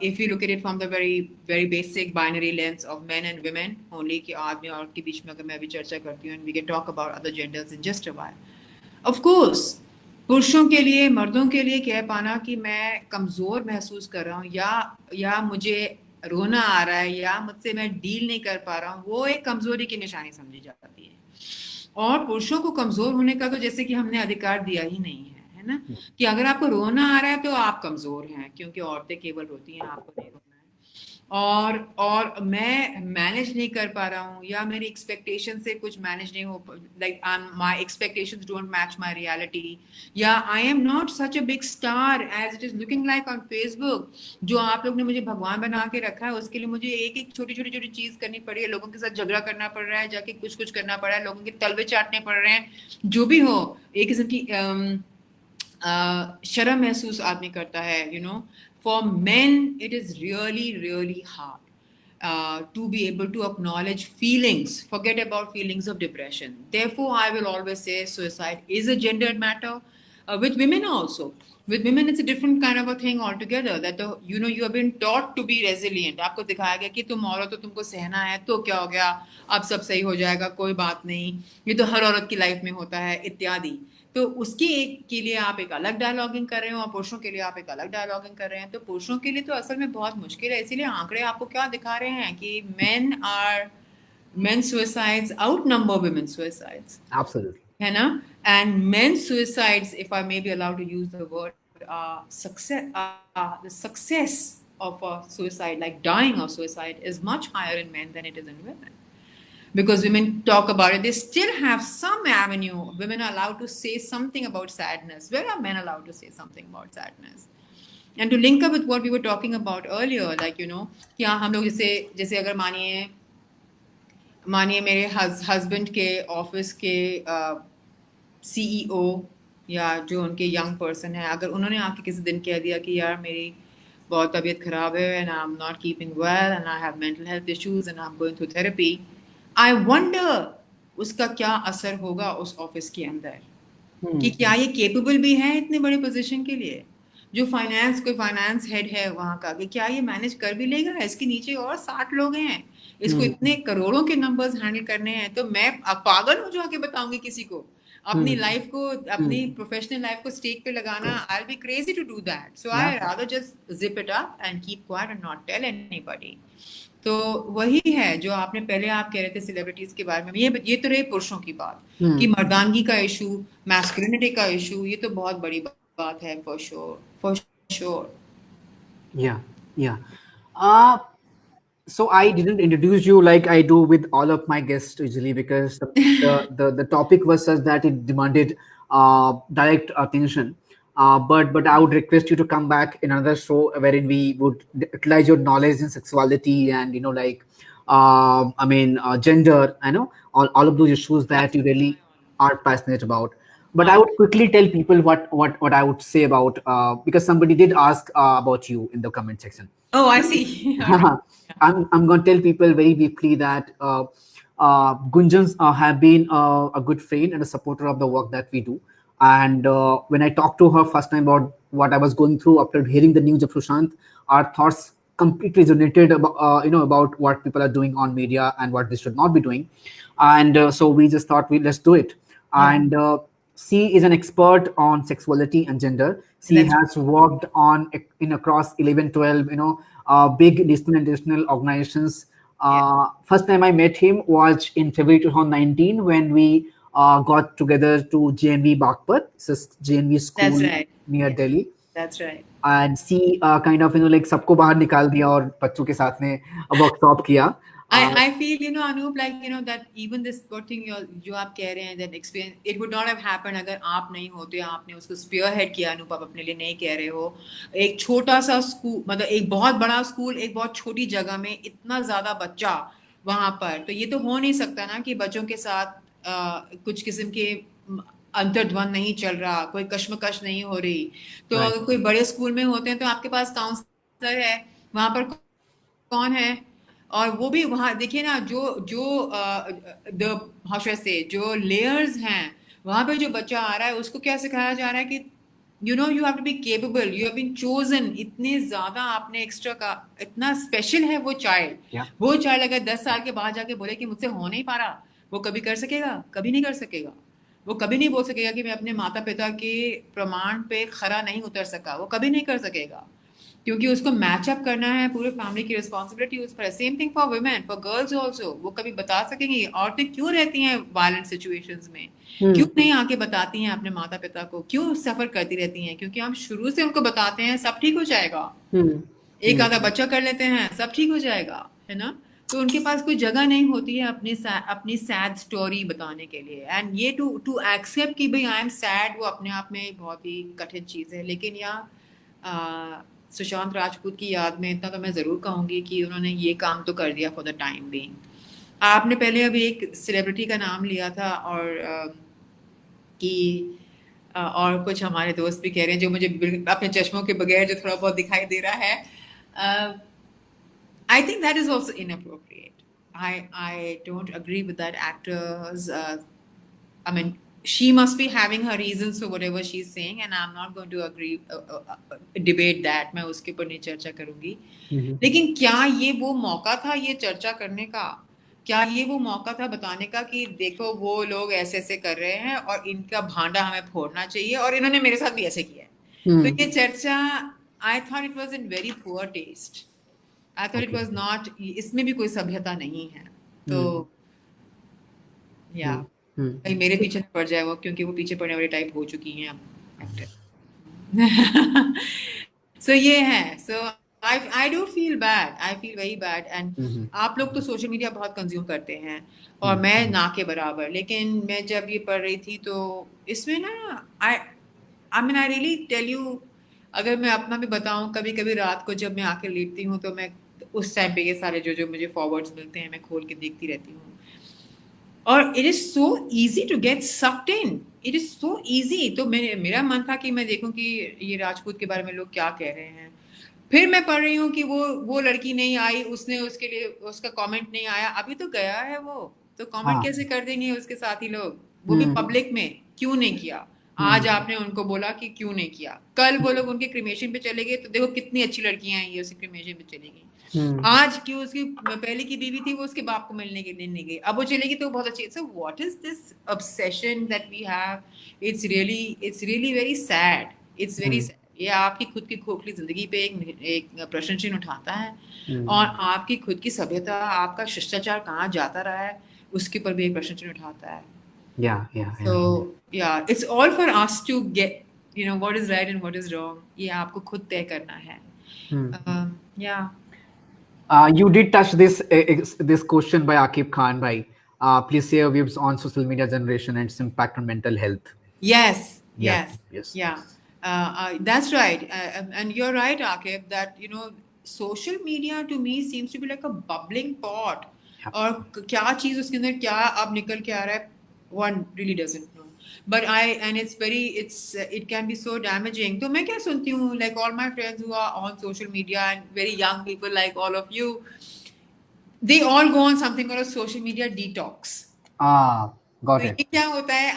If you look at it from the very very basic binary lens of men and women only, कि आदमी और औरत के बीच में अगर मैं अभी चर्चा करती हूँ, and we can talk about other genders in just a while. Of course, पुरुषों के लिए मर्दों के लिए कह पाना कि मैं कमजोर महसूस कर रहा हूँ या मुझे रोना आ रहा है या मुझसे मैं डील नहीं कर पा रहा हूँ, वो एक कमजोरी की निशानी समझी जाती है. और पुरुषों को कमजोर होने का तो जैसे कि हमने अधिकार दिया ही नहीं है ना, कि अगर आपको रोना आ रहा है तो आप कमजोर हैं, क्योंकि औरतें केवल रोती हैं, आपको नहीं रोना है. और मैं मैनेज नहीं कर पा रहा हूँ या मेरी एक्सपेक्टेशन से कुछ मैनेज नहीं हो, like my expectations don't match my reality, या I am not such a big star as it is looking like on Facebook. जो आप लोग ने मुझे भगवान बना के रखा है, उसके लिए मुझे एक एक छोटी छोटी छोटी चीज करनी पड़ी है, लोगों के साथ झगड़ा करना पड़ रहा है, जाके कुछ कुछ करना पड़ रहा है, लोगों के तलवे चाटने पड़ रहे हैं, जो भी हो एक किस्म की शर्म महसूस आदमी करता है. For men, it is really, really hard to be able to acknowledge feelings, forget about feelings of depression. Therefore, I will always say suicide is a gendered matter. With women also. With women, it's a different kind of a thing altogether. That you have been taught to be resilient. आपको दिखाया गया कि तुम औरत हो, तुमको सहना है, तो क्या हो गया, अब सब सही हो जाएगा, कोई बात नहीं, ये तो हर औरत की लाइफ में होता है, इत्यादि. तो उसके एक के लिए आप एक अलग डायलॉगिंग कर रहे हो और पुरुषों के लिए आप एक अलग डायलॉगिंग कर रहे हैं. तो पुरुषों के लिए तो असल में बहुत मुश्किल है. इसीलिए आंकड़े आपको क्या दिखा रहे हैं कि men suicides outnumber women suicides, absolutely. है ना. And men suicides, if I may be allowed to use the word, the success of a suicide, like dying of suicide, is much higher in men than it is in women. Because women talk about it, they still have some avenue. Women are allowed to say something about sadness. Where are men allowed to say something about sadness? And to link up with what we were talking about earlier, like क्या हम लोग जैसे अगर मानिए मेरे husband के office के CEO या जो उनके यंग पर्सन है, अगर उन्होंने आके किसी दिन कह दिया कि यार मेरी बहुत तबीयत खराब है, and I'm not keeping well, and I have mental health issues, and I'm going through therapy. I wonder उसका क्या असर होगा उस ऑफिस के अंदर, कि क्या हम्म ये केपेबल भी है इतने बड़े पोजीशन के लिए। जो फाइनेंस, कोई फाइनेंस हेड है वहां का, कि क्या ये मैनेज कर भी लेगा, इसके नीचे और 60 लोग हैं, इसको इतने हम्म करोड़ों के नंबर्स हैंडल करने हैं। तो मैं अब पागल हो जाके बताऊंगी किसी को अपनी हम्म लाइफ को, अपनी हम्म प्रोफेशनल लाइफ को स्टेक पे लगाना। I be crazy to do that, so yeah I rather just zip it up and keep quiet and not tell anybody. तो वही है जो आपने पहले आप कह रहे थे सेलिब्रिटीज के बारे में, ये तो रही पुरुषों की बात, कि हम्म मर्दानगी का इशू, मैस्कुलिनिटी का इशू, ये तो बहुत बड़ी बात है, for sure. yeah yeah uh so I didn't introduce you like I do with all of my guests usually because the topic was such that it demanded direct attention. But I would request you to come back in another show wherein we would utilize your knowledge in sexuality and like gender. I know all of those issues that you really are passionate about. But I हाँ. would quickly tell people what I would say about because somebody did ask about you in the comment section. Oh, I see. All right. I'm going to tell people very briefly that Gunjans have been a good friend and a supporter of the work that we do. And when I talked to her first time about what I was going through after hearing the news of Sushant, our thoughts completely resonated about about what people are doing on media and what they should not be doing. And so we just thought we let's do it. Yeah, And she is an expert on sexuality and gender. She that's has worked on in across 11, 12, big national and international organizations. yeah, First time I met him was in February 2019 when we got together to JNV Bagpat, this is JNV that's school right. near Yeah, Delhi. that's right. And she kind of like सबको बाहर निकाल दिया और बच्चों के साथ में workshop किया. I feel, Anup, like, that even this what thing जो आप कह रहे हैं, that experience, it would not have happened अगर आप नहीं होते, आपने उसको spear head किया। अनूप, आप अपने लिए नहीं कह रहे हो। एक छोटा सा स्कूल, मतलब एक बहुत बड़ा स्कूल, एक बहुत छोटी जगह में इतना ज्यादा बच्चा वहां पर, तो ये तो हो नहीं सकता ना कि बच्चों के साथ कुछ किस्म के अंतर्द्वंद नहीं चल रहा, कोई कश्मकश नहीं हो रही। तो Right. अगर कोई बड़े स्कूल में होते हैं तो आपके पास काउंसलर है, वहां पर कौन है, और वो भी वहां देखिए ना, जो जो द हाउ से जो लेयर्स हैं, वहां पे जो बच्चा आ रहा है उसको क्या सिखाया जा रहा है कि you have to be capable, you have been chosen, इतने ज्यादा आपने एक्स्ट्रा का, इतना स्पेशल है वो चाइल्ड। Yeah. वो चाइल्ड अगर 10 साल के बाद जाके बोले कि मुझसे हो नहीं पा रहा, वो कभी कर सकेगा? कभी नहीं कर सकेगा। वो कभी नहीं बोल सकेगा कि मैं अपने माता पिता के प्रमाण पे खरा नहीं उतर सका, वो कभी नहीं कर सकेगा, क्योंकि उसको मैच अप करना है, पूरे फैमिली की रिस्पॉन्सिबिलिटी उस पर। Same thing for women, for girls also. वो कभी बता सकेंगी औरतें क्यों रहती हैं वायलेंट सिचुएशंस में, क्यों Hmm. नहीं आके बताती हैं अपने माता पिता को, क्यों सफर करती रहती हैं? क्योंकि हम शुरू से उनको बताते हैं सब ठीक हो जाएगा, Hmm. एक Hmm. आधा बच्चा कर लेते हैं सब ठीक हो जाएगा, है ना। तो उनके पास कोई जगह नहीं होती है अपनी सैड स्टोरी बताने के लिए। एंड ये टू टू एक्सेप्ट कि भाई आई एम सैड, वो अपने आप में बहुत ही कठिन चीज़ है। लेकिन सुशांत राजपूत की याद में इतना तो मैं ज़रूर कहूँगी कि उन्होंने ये काम तो कर दिया फॉर द टाइम बीइंग। आपने पहले अभी एक सेलिब्रिटी का नाम लिया था, और कि और कुछ हमारे दोस्त भी कह रहे हैं, जो मुझे अपने चश्मों के बगैर जो थोड़ा बहुत दिखाई दे रहा है। I think that is also inappropriate. I don't agree with that actor's. I mean, she must be having her reasons for whatever she's saying, and I'm not going to agree debate that. मैं उसके ऊपर नहीं चर्चा करूंगी। Mhm. लेकिन क्या ये वो मौका था ये चर्चा करने का? क्या ये वो मौका था बताने का कि देखो वो लोग ऐसे ऐसे कर रहे हैं और इनका भांडा हमें फोड़ना चाहिए, और इन्होंने मेरे साथ भी ऐसे किया है? तो Hmm. ये चर्चा, I thought it was in very poor taste. I thought it Okay. Was not, इसमें भी कोई सभ्यता नहीं है। तो Hmm. या Hmm. Hmm. कहीं मेरे पीछे न पड़ जाए वो, क्योंकि वो पीछे पड़ने वाली टाइप हो चुकी हैं अब एक्टर। सो ये है। So I I do feel bad, I feel very bad. And Mhm. आप लोग तो सोशल मीडिया बहुत कंज्यूम करते हैं, और Hmm. मैं ना के बराबर। लेकिन मैं जब ये पढ़ रही थी तो इसमें ना, I I mean I really tell you, अगर मैं अपना भी बताऊं, कभी कभी रात को जब मैं आके लेटती हूँ तो मैं उस टाइम पे ये सारे जो जो मुझे फॉरवर्ड्स मिलते हैं मैं खोल के देखती रहती हूँ। और it is so easy to get sucked in, it is so easy. तो मेरा मन था कि मैं देखूं कि ये राजपूत के बारे में लोग क्या कह रहे हैं। फिर मैं पढ़ रही हूँ कि वो लड़की नहीं आई, उसने उसके लिए उसका कमेंट नहीं आया, अभी तो गया है वो। तो कमेंट हाँ कैसे कर देंगे उसके साथी लोग, वो भी पब्लिक में, क्यों नहीं किया? आज आपने उनको बोला कि क्यों नहीं किया, कल वो लोग उनके क्रिमेशन पे चले गए तो देखो कितनी अच्छी लड़कियां हैं ये, उसके क्रिमेशन पे चली गई। आज क्यों उसकी पहले की बीवी थी वो उसके बाप को मिलने के लिए नहीं गई, अब वो चलेगी तो बहुत अच्छी। So what is this obsession that we have? It's really very sad, it's very sad. ये आपकी खुद की खोखली जिंदगी पे एक प्रश्न चिन्ह उठाता है, और आपकी खुद की सभ्यता, आपका शिष्टाचार कहाँ जाता रहा है, उसके ऊपर भी एक प्रश्न चिन्ह उठाता है। yeah. So yeah, it's all for us to get, what is right and what is wrong. ये आपको खुद तय करना है. Yeah. You did touch this question by Akib Khan, bhai. Please share your views on social media generation and its impact on mental health. Yes. Yes, Yes. yes. Yeah. That's right. And you're right, Akib, that social media to me seems to be like a bubbling pot. Yeah. और क्या चीज उसके अंदर क्या अब निकल के आ रहा है, one really doesn't know. But it can be so damaging. तो मैं क्या सुनती हूँ, like all my friends who are on social media and very young people like all of you, they all go on something called a social media detox. Got तो it. ये क्या होता है,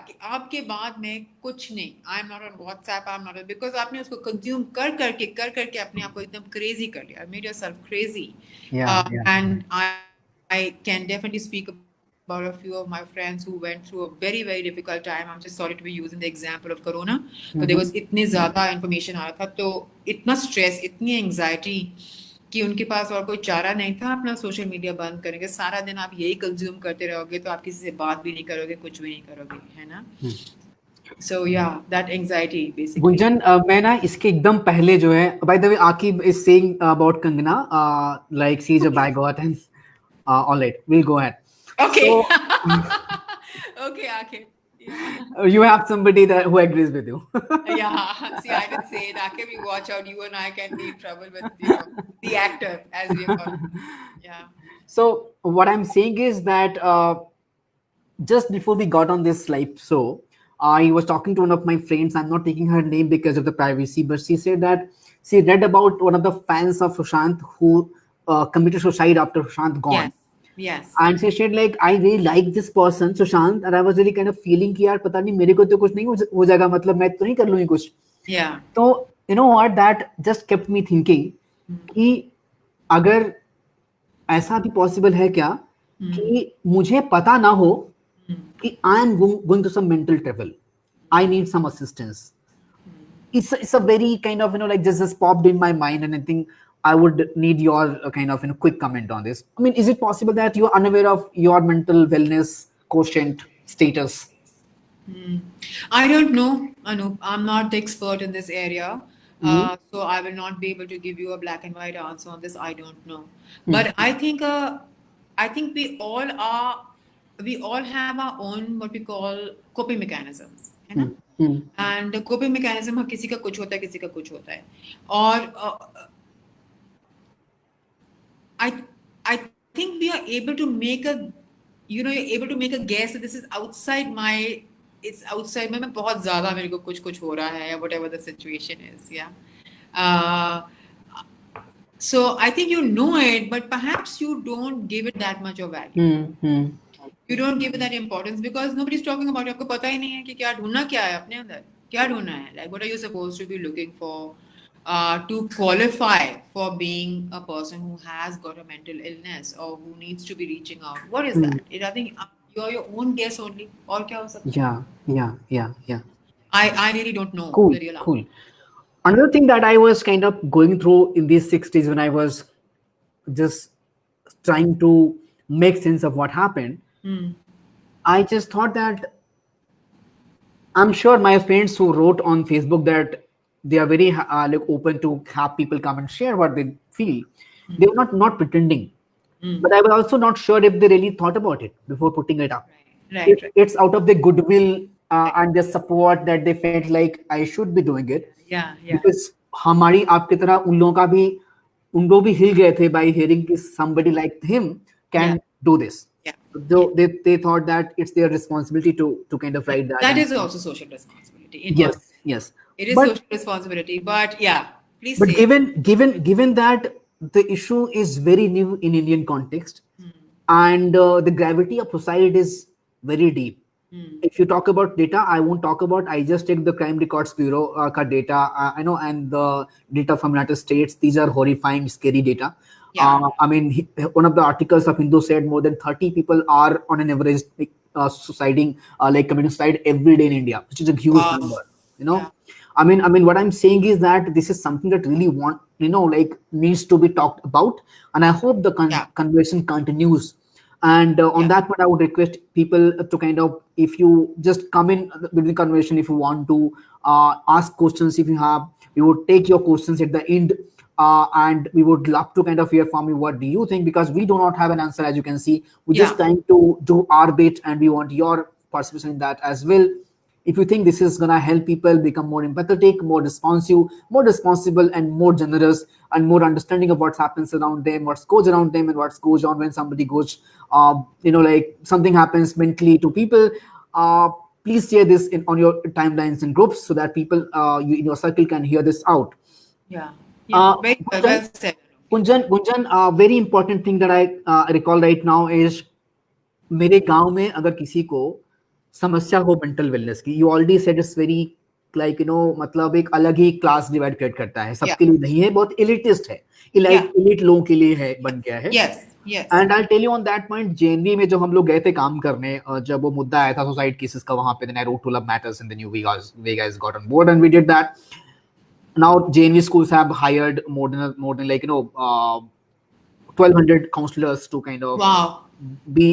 कि आपके बाद में कुछ नहीं, आई am not on WhatsApp, I am not, because आपने उसको कंज्यूम कर करके अपने आप को एकदम क्रेजी कर लिया, made yourself crazy. And I can definitely speak about a few of my friends who went through a very very difficult time. I'm just sorry to be using the example of corona, but there was इतने ज़्यादा information आ रहा था, तो इतना stress, इतनी anxiety कि उनके पास और कोई चारा नहीं था अपना सोशल मीडिया बंद करेंगे। सारा दिन आप यही कंज्यूम करते रहोगे तो आप किसी से बात भी नहीं करोगे, कुछ भी नहीं करोगे, है ना? So yeah, that anxiety basically. Gunjan, मैं ना इसके एकदम पहले जो है, by the way, Akib is saying about Kangana, like she's a bigot, and all right, we'll go ahead. Okay. So, Okay, Akib. Yeah. you have somebody that who agrees with you. Yeah. See, I didn't say it. Akib, you watch out. You and I can be in trouble with the actor, as we call him. Yeah. So what I'm saying is that just before we got on this live show, I was talking to one of my friends. I'm not taking her name because of the privacy, but she said that she read about one of the fans of Sushant who committed suicide after Sushant gone. Yes. Yes. And she said like, I really like this person Sushant, and I was really kind of feeling कि यार पता नहीं मेरे को तो कुछ नहीं हो जाएगा, मतलब मैं तो नहीं कर लूँगी कुछ. Yeah. तो you know what, that just kept me thinking कि अगर ऐसा भी पॉसिबल है क्या कि मुझे पता ना हो कि I am going to some mental trouble, I need some assistance. It's a very kind of like just popped in my mind, and I think I would need your kind of quick comment on this. I mean, is it possible that you are unaware of your mental wellness quotient status? I don't know, Anup. I'm not the expert in this area. So I will not be able to give you a black and white answer on this. I don't know. But I think we all have our own what we call coping mechanisms, है ना? And the coping mechanism किसी का कुछ होता है, किसी का कुछ होता है. और I think we are able to make you're able to make a guess that this is outside my, it's outside मैं बहुत ज़्यादा मेरे को कुछ हो रहा है, whatever the situation is, yeah. So I think you know it, but perhaps you don't give it that much of value. You don't give it that importance because nobody's talking about it. आपको पता ही नहीं है कि क्या ढूंढना क्या है अपने अंदर, क्या ढूंढना है, like what are you supposed to be looking for to qualify for being a person who has got a mental illness or who needs to be reaching out. What is that? I think you're your own guess only. और क्या हो सकता है? Yeah. I really don't know. Cool. Another thing that I was kind of going through in these 60s when I was just trying to make sense of what happened, I just thought that I'm sure my friends who wrote on Facebook that they are very like open to have people come and share what they feel. They were not pretending, but I was also not sure if they really thought about it before putting it up. Right. It's out of the goodwill and the support that they felt like I should be doing it. Yeah. Because हमारी आपकी तरह उन लोग भी हिल गए थे by hearing कि somebody like him can do this. Though they thought that it's their responsibility to kind of write that. That is also social responsibility. Yes. It is social responsibility, but yeah, please. But given that the issue is very new in Indian context, and the gravity of suicide is very deep. If you talk about data, I won't talk about. I just take the Crime Records Bureau ka data, I know, and the data from United States. These are horrifying, scary data. Yeah. I mean, one of the articles of Hindu said more than 30 people are on an average suiciding, like committing suicide every day in India, which is a huge Wow. number. You Yeah. know, I mean, what I'm saying is that this is something that really like needs to be talked about, and I hope the Yeah. conversation continues. And on Yeah. that point, I would request people to kind of, if you just come in with the conversation, if you want to ask questions, if you have, we would take your questions at the end. And we would love to kind of hear from you. What do you think? Because we do not have an answer, as you can see. We're just Yeah. trying to do our bit, and we want your participation in that as well. If you think this is going to help people become more empathetic, more responsive, more responsible, and more generous, and more understanding of what happens around them, what goes around them, and what goes on when somebody goes, like something happens mentally to people, uh, please share this on your timelines and groups so that people in your circle can hear this out. Yeah. Yeah. uh, Very well. Gunjan, Well said. Yeah. Gunjan, very important thing that I recall right now is, मेरे गांव में अगर किसी को समस्या हो mental wellness की, you already said it's very like मतलब एक अलग ही क्लास डिवाइड क्रिएट करता है, Yeah. सबके लिए नहीं है, बहुत एलिटिस्ट है, Yeah. एलिट लोगों के लिए है, बन गया है. Yes. Yes. And I tell you on that point, JNV में जब हम लोग गए थे काम करने, जब वो मुद्दा आया था सुसाइड केसेस का वहां पे, then I wrote to love matters in the new we guys got on board and we did that. Now JNV schools have hired more than 1,200 counselors to kind of Wow. be.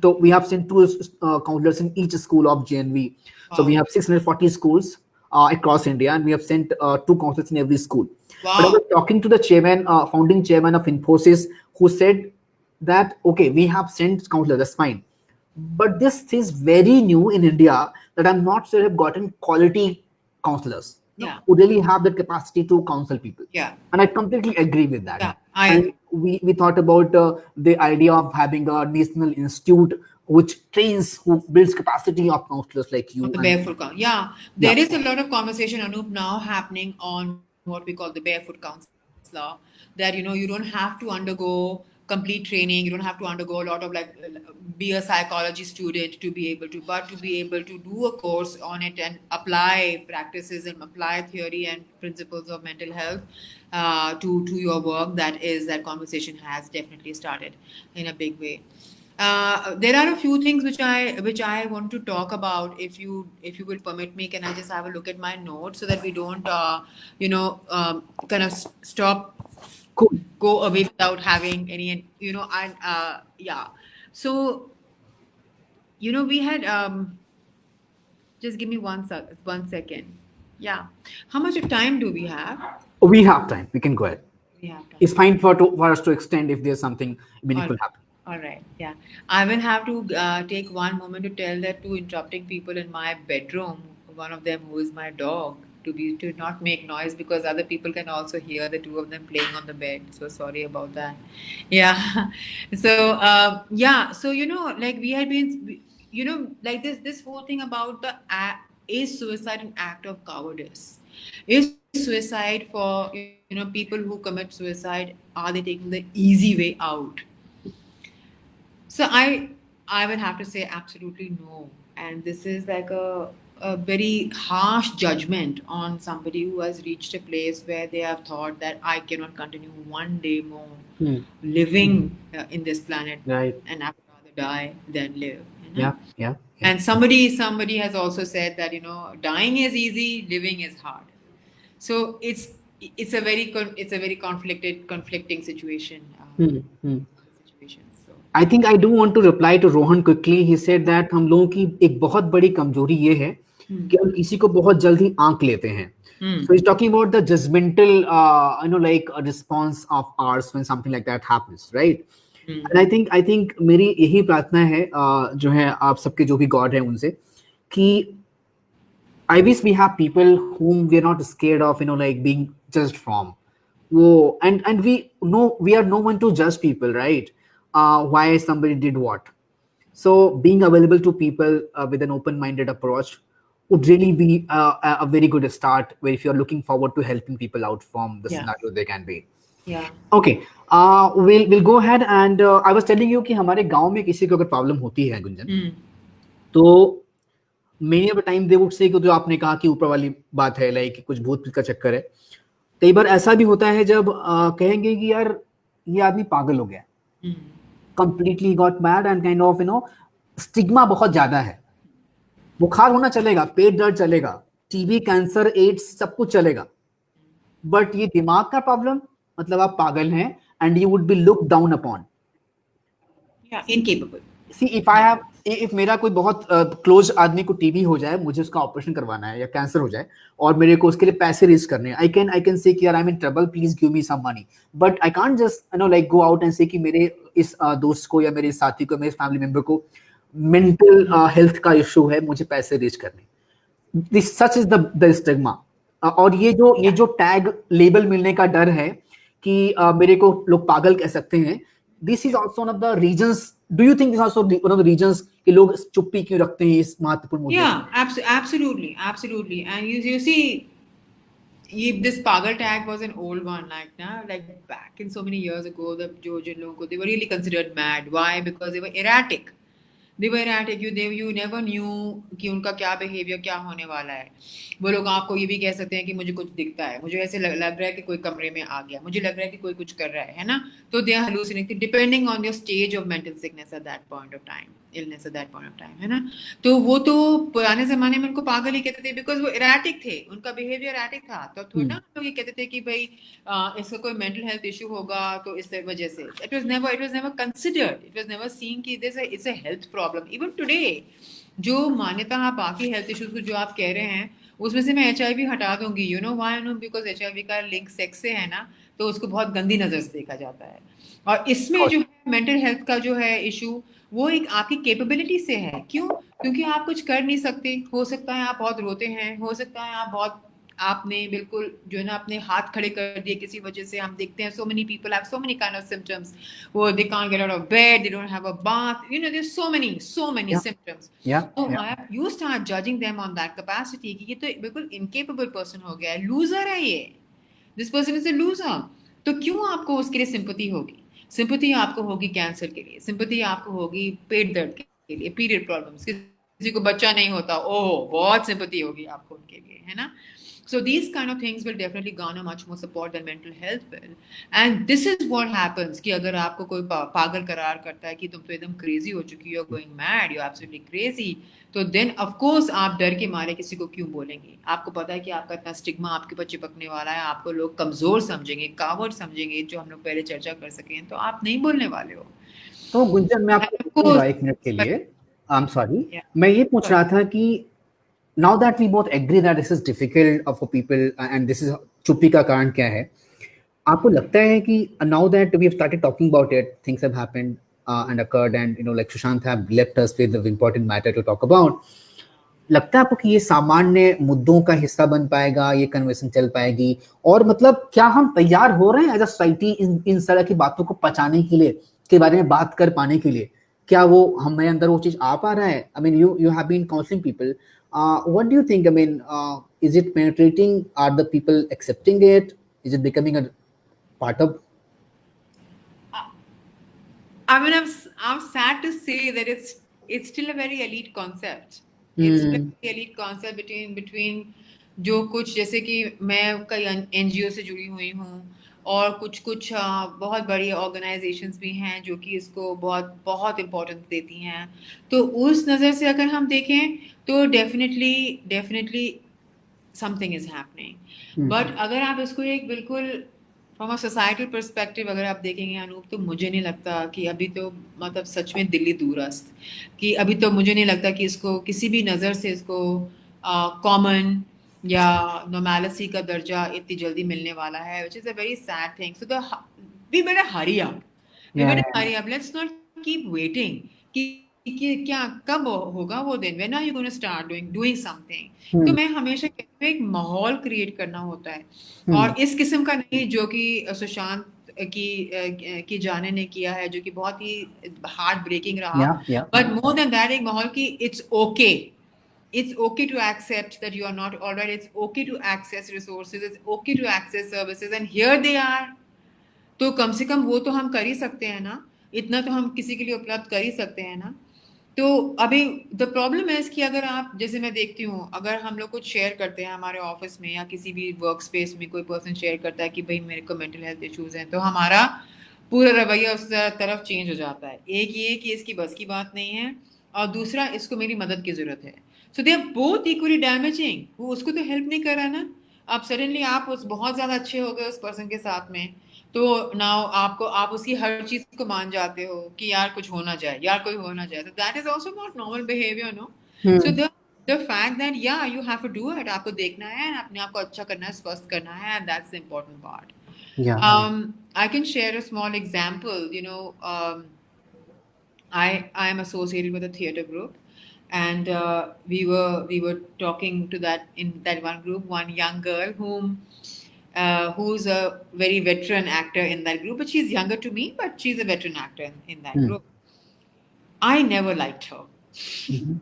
So we have sent two counselors in each school of JNV. So we Wow. have 640 schools across India, and we have sent two counselors in every school. But I was Wow. talking to the chairman, founding chairman of Infosys, who said that okay, we have sent counselors, that's fine, but this is very new in India that I'm not sure have gotten quality counselors, Yeah. who really have the capacity to counsel people. Yeah. And I completely agree with that. Yeah. I And agree. we thought about the idea of having a national institute which trains, who builds capacity of counselors like you. On the And barefoot count. Yeah. yeah, There is a lot of conversation, Anup, now happening on what we call the barefoot counselor. That you don't have to undergo complete training. You don't have to undergo a lot of be a psychology student to be able to, but to be able to do a course on it and apply practices and apply theory and principles of mental health to your work. That conversation has definitely started in a big way. There are a few things which I want to talk about. If you will permit me, can I just have a look at my notes so that we don't kind of stop, cool. go away without having any, and yeah. So we had just give me 1 second. Yeah. How much of time do we have? We have time. We can go ahead. We have time. It's fine for us to extend if there's something meaningful happening. All right. Yeah. I will have to take one moment to tell that two interrupting people in my bedroom, one of them who is my dog, to not make noise because other people can also hear the two of them playing on the bed. So sorry about that. Yeah. So yeah. So like we had been, like this whole thing about is suicide an act of cowardice? Is suicide for people who commit suicide? Are they taking the easy way out? So I will have to say absolutely no. And this is like a very harsh judgment on somebody who has reached a place where they have thought that I cannot continue one day more living in this planet, Right. and I would rather die than live. Yeah. And somebody has also said that dying is easy, living is hard. So it's a very conflicting situation. Situation. So I think I do want to reply to Rohan quickly. He said that हम लोगों की एक बहुत बड़ी कमजोरी ये है कि हम किसी को बहुत जल्दी आंक लेते हैं. So he's talking about the judgmental, like a response of ours when something like that happens, right? And I think मेरी यही प्रार्थना है, जो है आप सबके जो भी गॉड हैं उनसे, कि I wish we have people whom we are not scared of, like being judged from. Whoa, and we know we are no one to judge people, right? Why somebody did what. So being available to people with an open-minded approach would really be a very good start. Where if you're looking forward to helping people out from the Yeah. scenario they can be. Yeah. Okay, we'll go ahead and I was telling you कि हमारे गांव में किसी को अगर problem होती है Gunjan, Hmm. तो many of the time they would say कि जो आपने कहा कि ऊपर वाली बात है, लाइक कुछ भूत प्रेत का चक्कर है। कई बार ऐसा भी होता है जब कहेंगे कि यार ये आदमी पागल हो गया, Hmm. Completely got mad and kind of stigma बहुत ज्यादा है। बुखार होना चलेगा, पेट दर्द चलेगा, टीबी, कैंसर, एड्स सब कुछ चलेगा, बट ये दिमाग का प्रॉब्लम, मतलब आप पागल हैं and you would be look down upon. Yeah. Incapable. See if I have, if मेरा कोई बहुत क्लोज आदमी को टीबी हो जाए, मुझे उसका ऑपरेशन करवाना है या कैंसर हो जाए और मेरे को उसके लिए पैसे रेज करने हैं, आई कैन से कि यार I am in trouble, please give me some money, but I can't just like go out and say कि मेरे इस दोस्त को या मेरे साथी को, मेरे फैमिली मेंबर को मेंटल हेल्थ का इशू है, मुझे पैसे रेज करने। This such is the stigma. और ये जो टैग लेबल मिलने का डर है कि मेरे को लोग पागल कह सकते हैं, this is also one of the reasons. Do you think this also one of the reasons कि लोग चुप्पी क्यों रखते हैं इस महत्वपूर्ण मुद्दे Yeah. पे? Absolutely. Absolutely. And you see, this pagal tag was an old one, like back in so many years ago, the Georgian logo, they were really considered mad. Why? Because they were erratic. They were erratic. You never knew कि उनका क्या behavior क्या होने वाला है। वो लोग आपको ये भी कह सकते हैं कि मुझे कुछ दिखता है, मुझे ऐसे लग रहा है कि कोई कमरे में आ गया, मुझे लग रहा है कि कोई कुछ कर रहा है ना? तो they are hallucinating depending on your stage of mental sickness at that point of time, illness at that point of time, है ना? तो वो तो पुराने जमाने में उनको पागल ही कहते थे, बिकॉज वो एराटिक थे, उनका बिहेवियर एराटिक था। तो थोड़ा ना लोग ये कहते थे कि भाई इसका कोई मेंटल हेल्थ इशू होगा, तो इस वजह से it was never considered, it was never seen कि it's a health problem. Even today जो मान्यता आप बाकी हेल्थ इश्यूज को जो आप कह रहे हैं, उसमें से मैं HIV हटा दूंगी। You know why? No, because HIV का लिंक सेक्स से है ना, तो उसको बहुत गंदी नजर से देखा जाता है। और इसमें जो है मेंटल हेल्थ का जो है इशू, वो एक आपकी कैपेबिलिटी से है। क्यों? क्योंकि आप कुछ कर नहीं सकते। हो सकता है आप बहुत रोते हैं, हो सकता है आप बहुत, आपने बिल्कुल जो है ना अपने हाथ खड़े कर दिए किसी वजह से। हम देखते हैं so many people have so many kind of symptoms, वो they can't get out of bed, they don't have a bath, there are so many Yeah, symptoms. yeah, तो yeah. You start judging them on that capacity कि ये तो बिल्कुल incapable person हो गया है, loser है ये, this person is a loser. तो क्यों आपको उसके लिए सिंपैथी होगी? सिंपैथी आपको होगी कैंसर के लिए, सिंपैथी आपको होगी पेट दर्द के लिए, पीरियड प्रॉब्लम्स, किसी को बच्चा नहीं होता, ओह बहुत सिंपैथी होगी आपको उनके लिए, है ना? So these kind of things will definitely garner much more support than mental health will. And this is what happens कि अगर आपको कोई पागल करार करता है कि तुम तो एकदम crazy हो चुकी हो, going mad, you're absolutely crazy, तो then of course आप डर के मारे किसी को क्यों बोलेंगे? आपको पता है कि आपका इतना स्टिग्मा आपके ऊपर चिपकने वाला है, आपको लोग कमजोर समझेंगे, कावर्ड समझेंगे, जो हम लोग पहले चर्चा कर सकें, तो आप नहीं बोलने वाले हो। तो गुंजन, मैं आपको And of रोकूंगा course, एक मिनट के लिए। आई एम सॉरी, yeah, मैं ये पूछ रहा था कि now that we both agree that this is difficult for people and this is, चुप्पी का कारण क्या है? आपको लगता है कि now that we have started talking about it, things have happened and occurred and like Sushant have left us with the important matter to talk about, लगता है आपको कि ये सामान्य मुद्दों का हिस्सा बन पाएगा, ये कन्वर्सेशन चल पाएगी? और मतलब क्या हम तैयार हो रहे हैं एज अ सोसाइटी इन तरह की बातों को पचाने के लिए, के बारे में बात कर पाने के लिए? क्या वो हमारे अंदर वो चीज आ पा रहा है? I mean you have been counselling people, what do you think? I mean is it penetrating? Are the people accepting it? Is it becoming a part of? I mean, I'm sad to say that it's still a very elite concept. It's still a very elite concept between जो कुछ, जैसे कि मैं कई NGO से जुड़ी हुई हूँ, और कुछ कुछ बहुत बड़ी ऑर्गेनाइजेशंस भी हैं जो कि इसको बहुत बहुत इम्पोर्टेंस देती हैं। तो उस नज़र से अगर हम देखें तो definitely definitely something is happening. But अगर आप इसको एक बिल्कुल फ्रॉम अ सोसाइटल पर्सपेक्टिव अगर आप देखेंगे अनूप, तो मुझे नहीं लगता कि अभी तो, मतलब सच में दिल्ली दूरस्त, कि अभी तो मुझे नहीं लगता कि इसको किसी भी नज़र से इसको कॉमन या नॉर्मैलिटी का दर्जा इतनी जल्दी मिलने वाला है, which is a very sad thing. So the we better hurry up, let's not keep waiting कि क्या कब होगा वो दिन, when are you gonna start doing something. तो मैं हमेशा कहती हूँ एक माहौल क्रिएट करना होता है, और इस किस्म का नहीं जो कि सुशांत की जाने ने किया है, जो कि बहुत ही हार्ट ब्रेकिंग रहा। बट मोर देन दैट, एक माहौल की it's okay to accept that you are not all right, it's okay to access resources, it's okay to access services, and here they are तो कम से कम वो तो हम कर ही सकते हैं ना, इतना तो हम किसी के लिए उपलब्ध कर ही सकते हैं ना। तो अभी द प्रॉब्लम है कि अगर आप, जैसे मैं देखती हूँ, अगर हम लोग कुछ शेयर करते हैं हमारे ऑफिस में या किसी भी वर्क स्पेस में, कोई पर्सन शेयर करता है कि भाई मेरे को मेंटल हेल्थ इश्यूज हैं, तो हमारा पूरा रवैया उस तरफ चेंज हो जाता है। एक ये कि इसकी बस की बात नहीं है, और दूसरा इसको मेरी मदद की जरूरत है। So they are both equally damaging. वो उसको तो हेल्प नहीं कर रहा ना, अब सडनली आप उस बहुत ज्यादा अच्छे हो गए उस पर्सन के साथ में, तो नाउ आपको, आप उसकी हर चीज को मान जाते हो कि यार कुछ होना जाए, यार कोई होना जाए, तो that is also not normal behaviour, no. So the fact that yeah you have to do it, आपको देखना है, अपने आप को अच्छा करना है, स्वस्थ करना है, and that's the important part. Yeah. I can share a small example. I am associated with a theater group, and we were talking to that, in that one group, one young girl who's a very veteran actor in that group, but she's younger to me, but she's a veteran actor in that Hmm. group. I never liked her. Mhm.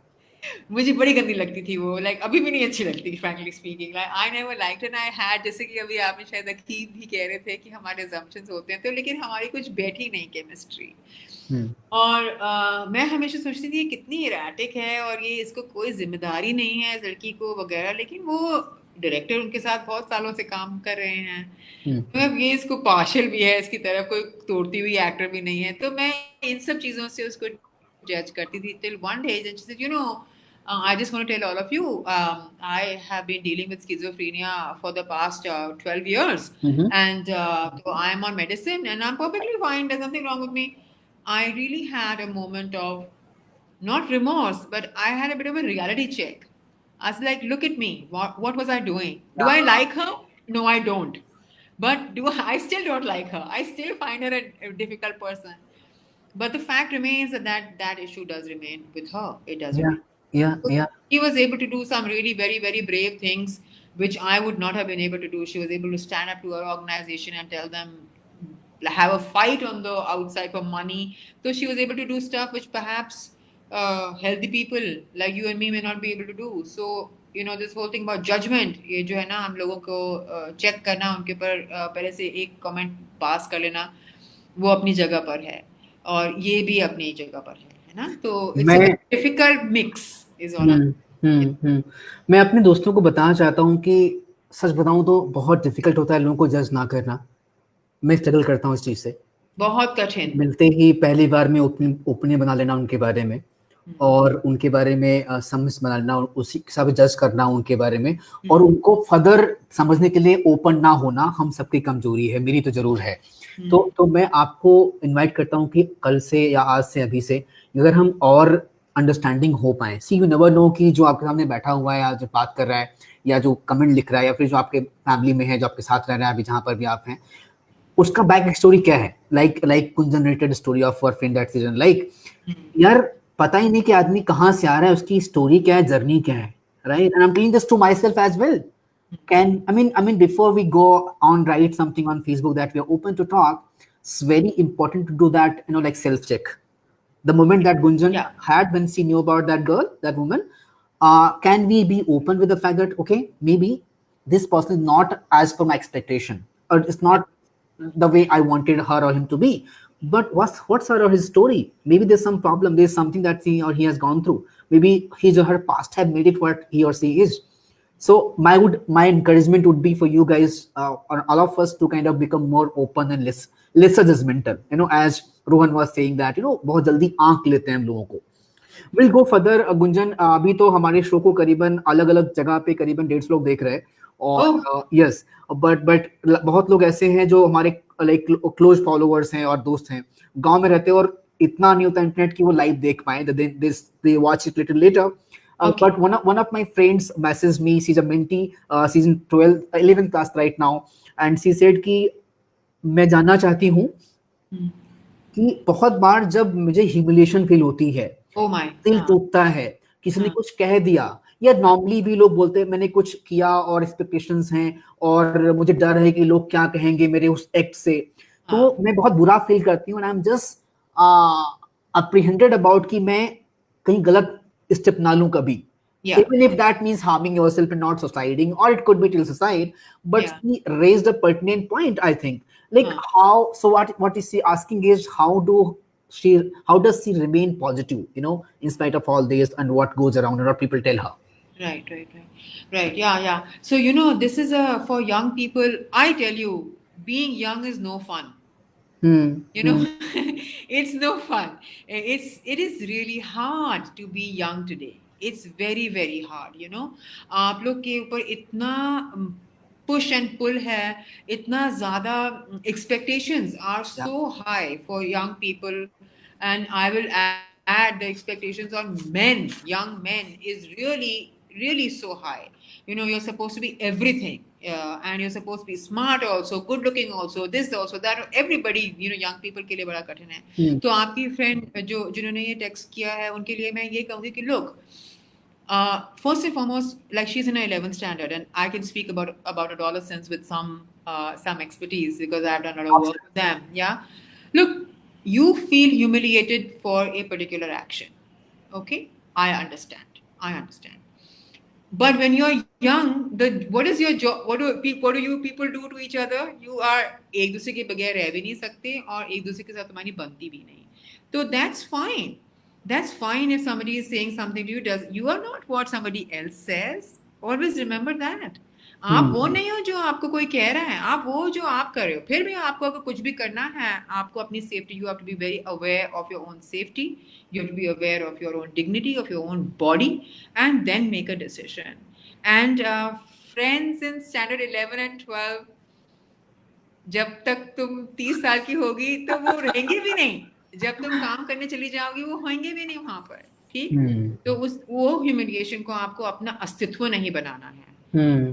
मुझे बड़ी गंदी लगती थी वो, like अभी भी नहीं अच्छी लगती, frankly speaking. Like I never liked and I had, जैसे कि अभी आपने शायद अकीब भी कह रहे थे कि हमारे assumptions होते हैं, तो लेकिन हमारी कुछ बैठी नहीं केमिस्ट्री। Hmm. और मैं हमेशा सोचती थी ये कितनी इराटिक है, और ये, इसको कोई जिम्मेदारी नहीं है इस लड़की को वगैरह, लेकिन वो डायरेक्टर उनके साथ बहुत सालों से काम कर रहे हैं, Hmm. मतलब ये इसको पार्शल भी है, इसकी तरफ कोई तोड़ती हुई एक्टर भी नहीं है, तो मैं इन सब चीजों से उसको जज करती थी, till one day and she said, I just want to tell all of you, I have been dealing with schizophrenia for the past 12 years, Mhm. and so I am on medicine and I'm perfectly fine, there's nothing wrong with me. I really had a moment of, not remorse, but I had a bit of a reality check. I was like, look at me. What was I doing? Do I like her? No, I don't. But I still don't like her. I still find her a difficult person. But the fact remains that that issue does remain with her. It does Yeah. remain. Yeah. Yeah. She was able to do some really very, very brave things, which I would not have been able to do. She was able to stand up to her organization and tell them, have a fight on the outside for money. So she was able to do stuff which perhaps healthy people like you and me may not be able to do. So this whole thing about judgment, ये जो है ना, हम लोगों को check करना, उनके ऊपर पहले से एक कमेंट पास कर लेना, वो अपनी जगह पर है, और ये भी अपनी जगह पर है ना। तो इट्स अ मैं डिफिकल्ट मिक्स इज ऑल। हम्म मैं अपने दोस्तों को बताना चाहता हूँ कि सच बताऊं तो बहुत डिफिकल्ट होता है लोगों को जज ना करना। मैं स्ट्रगल करता हूँ इस चीज से। बहुत कठिन। मिलते ही पहली बार में ओपिनियन बना लेना उनके बारे में, और उनके बारे में समझ बना लेना, उसी के हिसाब से जज करना उनके बारे में, और उनको फर्दर समझने के लिए ओपन ना होना हम सबकी कमजोरी है, मेरी तो जरूर है। तो मैं आपको इनवाइट करता हूँ कि कल से या आज से, अभी से, अगर हम और अंडरस्टैंडिंग हो पाए। सी यू नेवर नो कि जो आपके सामने बैठा हुआ है या जो बात कर रहा है या जो कमेंट लिख रहा है या फिर जो आपके फैमिली में है, जो आपके साथ रह रहा है अभी जहाँ पर भी आप हैं, उसका बैक स्टोरी क्या है। Like Kunjan related story of our friend that season, like यार पता ही नहीं कि आदमी कहाँ से आ रहा है, उसकी स्टोरी क्या है, जर्नी क्या है, right. And I am telling this to my self as well. I mean, before we go on write something on Facebook that we are open to talk, it's very important to do that, like self check. The moment that Gunjan Yeah. had when she knew about that girl, that woman, can we be open with the fact that, okay, maybe this person is not as per my expectation, or it's not the way I wanted her or him to be, but what's her or his story? Maybe there's some problem, there's something that she or he has gone through. Maybe his or her past have made it what he or she is. So my encouragement would be for you guys, or all of us, to kind of become more open and lesser judgmental, as Rohan was saying that, बहुत जल्दी आंक लेते हैं हम लोगों को। Will go further. Gunjan, अभी तो हमारे शो को करीबन अलग अलग जगह पे करीबन 150 लोग देख रहे हैं, और यस, बट बहुत लोग ऐसे हैं जो हमारे लाइक क्लोज फॉलोअर्स हैं और दोस्त हैं, गांव में रहते हैं, और इतना नहीं होता इंटरनेट की वो लाइव देख पाए, they watch it little letter. But one of my friends messaged me. She's a mentee, season 11th class right now, and she said कि मैं जानना चाहती हूँ कि बहुत बार जब मुझे ह्यूमिलिएशन फील होती है, दिल टूटता है, किसी ने कुछ कह दिया, या नॉर्मली भी लोग बोलते हैं मैंने कुछ किया और एक्सपेक्टेशंस हैं और मुझे डर है कि लोग क्या कहेंगे मेरे उस एक्ट से, तो मैं बहुत बुरा फील करती हूँ, and I am just apprehended about कि मैं कहीं गलत स्टेप ना लूं कभी, even if that means harming yourself and not suiciding, or it could be till suicide. But he raised a pertinent point, I think, Like Huh. how? So what is she asking is how does she remain positive? In spite of all this and what goes around and what people tell her. Right, right, right. Right. Yeah, yeah. So, this is for young people. I tell you, being young is no fun. Hmm. You know, Hmm. it's no fun. It is really hard to be young today. It's very, very hard. आप लोग के ऊपर इतना push and pull है, इतना ज़्यादा expectations are Yeah. so high for young people, and I will add the expectations on men, young men, is really so high. You're supposed to be everything, and you're supposed to be smart also, good looking also, this also, that, everybody, young people के लिए बड़ा कठिन है. Hmm. तो आपकी friend जिन्होंने ये text किया है, उनके लिए मैं ये कहूँगी कि look, first and foremost, like, she's in her 11th standard, and I can speak about adolescents with some expertise because I've done a lot of work with them. Yeah, look, you feel humiliated for a particular action. Okay, I understand. I understand. But when you're young, what is your job? What do you people do to each other? You are एक दूसरे के बगैर रह भी नहीं सकते और एक दूसरे के साथ तुम्हारी बनती भी नहीं. So that's fine. That's fine if somebody is saying something to you. You are not what somebody else says. Always remember that. आप वो Hmm. नहीं हो जो आपको कोई कह रहा है, आप वो जो आप कर रहे हो. फिर भी आपको अगर कुछ भी करना है, आपको अपनी safety, you have to be very aware of your own safety, you have to be aware of your own dignity, of your own body, and then make a decision. And friends in standard 11 and 12, जब तक तुम 30 साल की होगी तो वो रहेंगे भी नहीं. जब तुम काम करने चली जाओगी वो होंगे भी नहीं वहां पर. ठीक. Hmm. तो वो ह्यूमिलिएशन को आपको अपना अस्तित्व नहीं बनाना है. Hmm.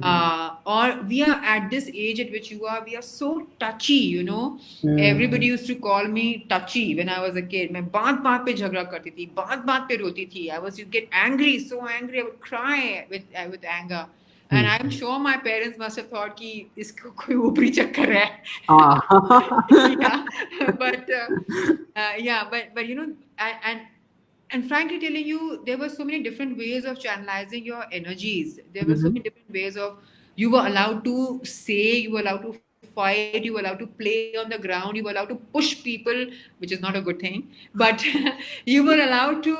Or we are at this age at which we are so touchy. Everybody Hmm. used to call me touchy when I was a kid. मैं बात बात पे झगड़ा करती थी, बात बात पे रोती थी. I was, you get angry, so angry, I would cry with anger. And I'm Hmm. sure my parents must have thought कि इसको कोई ऊपरी चक्कर है. Ah. Yeah, but yeah, but and frankly telling you, there were so many different ways of channelizing your energies. There were so Mhm. many different ways of, you were allowed to say, you were allowed to fight, you were allowed to play on the ground, you were allowed to push people, which is not a good thing, but you were allowed to,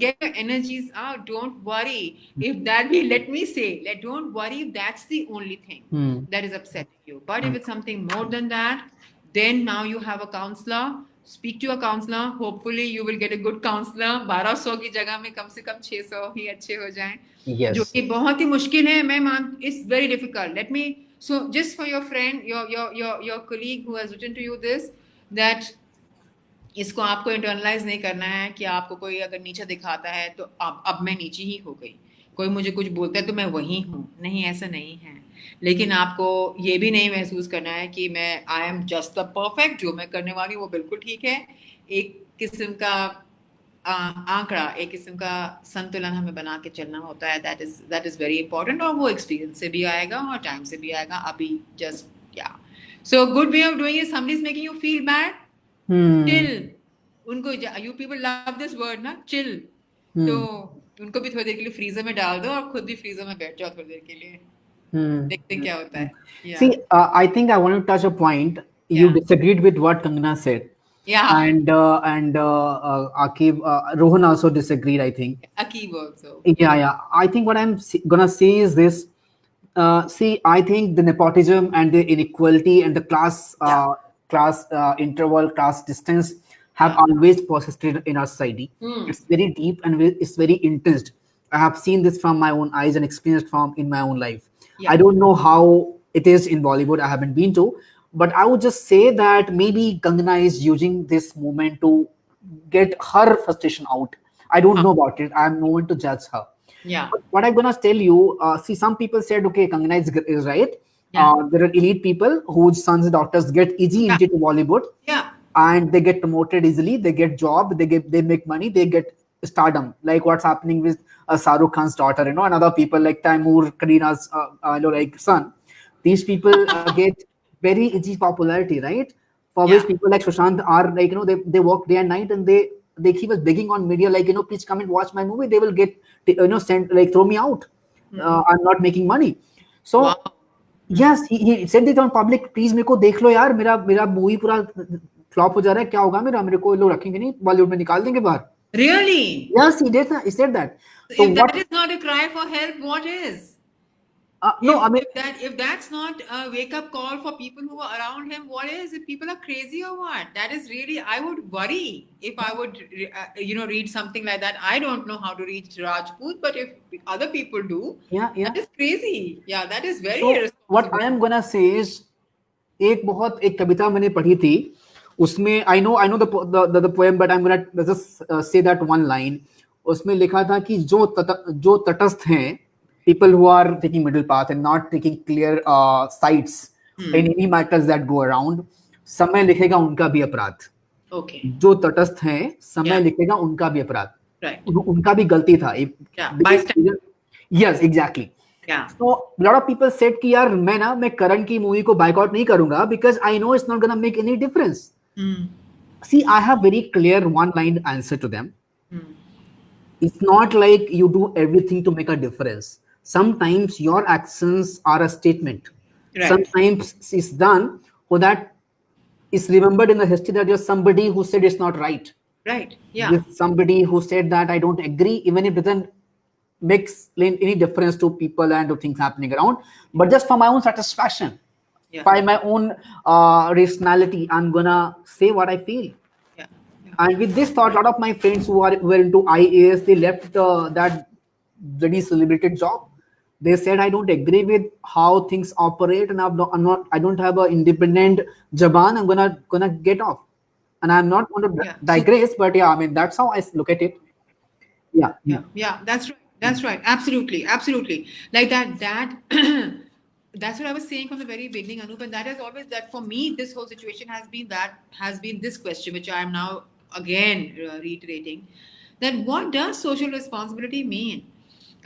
get your energies out. Don't worry if that be, let me say, don't worry if that's the only thing Hmm. that is upsetting you. But if it's something more than that, then now you have a counselor. Speak to a counselor. Hopefully you will get a good counselor. 1200 की जगह में कम से कम 600 ही अच्छे हो जाएं, जो Yes. कि बहुत ही मुश्किल है. मैं मान, it's very difficult. Let me, so just for your friend, your colleague who has written to you this, that इसको आपको इंटरनलाइज नहीं करना है कि आपको कोई अगर नीचे दिखाता है तो अब मैं नीचे ही हो गई, कोई मुझे कुछ बोलता है तो मैं वही हूँ. नहीं, ऐसा नहीं है. लेकिन आपको ये भी नहीं महसूस करना है कि मैं आई एम जस्ट द परफेक्ट, जो मैं करने वाली हूँ वो बिल्कुल ठीक है. एक किस्म का आंकड़ा, एक किस्म का संतुलन हमें बना के चलना होता है. दैट इज वेरी इंपॉर्टेंट, और वो एक्सपीरियंस से भी आएगा और टाइम से भी आएगा. अभी just, yeah, so good way of doing it. Somebody is making you feel bad, Hmm. Chill. उनको, you people love this word ना, चिल. तो Hmm. उनको भी थोड़ी देर के लिए फ्रीजर में डाल दो और खुद भी फ्रीजर में बैठ जाओ थोड़ी देर के लिए. Hmm. देखते हैं क्या होता है. या, See, I think I want to touch a point. You या, disagreed with what Kangana said, या, and Akib, Rohan also disagreed. I think. Aqib also. Yeah, yeah. I think what gonna say is this. See, I think the nepotism and the inequality and the या, class interval, class distance have या. always persisted in our society. Hmm. It's very deep and it's very intense. I have seen this from my own eyes and experienced from in my own life. I Yeah. don't know how it is in Bollywood. I haven't been to, but I would just say that maybe Kangana is using this moment to get her frustration out. I don't know about it. I'm no one to judge her. Yeah. But what I'm gonna tell you, see, some people said, okay, Kangana is right. Yeah. There are elite people whose sons and daughters get easy Yeah. into Bollywood, Yeah. and they get promoted easily. They get job. They make money. They get stardom. Like what's happening with Saruk Khan's daughter, and other people like Taimur, Karina's, like son. These people get very easy popularity, right? For Yeah. which people like Sushant are like, they work day and night, and they keep us begging on media like, please come and watch my movie. They will get, send, like, throw me out. I'm not making money. So Wow. Yes, he said it on public. Please मेरे को देख लो यार, मेरा movie पूरा flop हो जा रहा है, क्या होगा मेरे को लोग रखेंगे नहीं, बॉलीवुड में निकाल देंगे बाहर. Really? Yes, he said that. So If that what? is not a cry for help, what is? No, I mean, If that's not a wake up call for people who are around him, what is? If people are crazy or what? That is really, I would worry if I would read something like that. I don't know how to read Rajput, but if other people do, yeah. that is crazy. Yeah, that is very So what irresponsible. I am gonna say is, एक कविता मैंने पढ़ी थी, उसमें I know the poem, but I'm gonna just say that one line. उसमें लिखा था कि जो तटस्थ हैं, people who are taking middle path and not taking clear sides in any matters that go around, समय लिखेगा उनका भी अपराध. Okay. जो तटस्थ हैं, समय लिखेगा उनका भी अपराध. Right. उनका भी गलती था. Bystander. Yes, exactly. Yeah. So a lot of people said कि यार मैं करण की मूवी को बायकॉट नहीं करूंगा because I know it's not gonna make any difference. See, I have very clear one-line answer to them. It's not like you do everything to make a difference. Sometimes your actions are a statement. Right. Sometimes it's done so that it's remembered in the history that you're somebody who said it's not right. Right. Yeah. You're somebody who said that I don't agree, even if it doesn't makes any difference to people and to things happening around, but just for my own satisfaction, by my own rationality, I'm gonna say what I feel. Yeah. And with this thought, a lot of my friends who were into IAS, they left that bloody celebrated job. They said, I don't agree with how things operate, and I don't have an independent jaban. I'm gonna get off, and I'm not going to digress, but yeah, I mean that's how I look at it. Yeah. That's right. That's right. Absolutely. Like that. That's what I was saying from the very beginning, Anup. And that is always that for me, this whole situation has been this question, which I am now again reiterating. That what does social responsibility mean?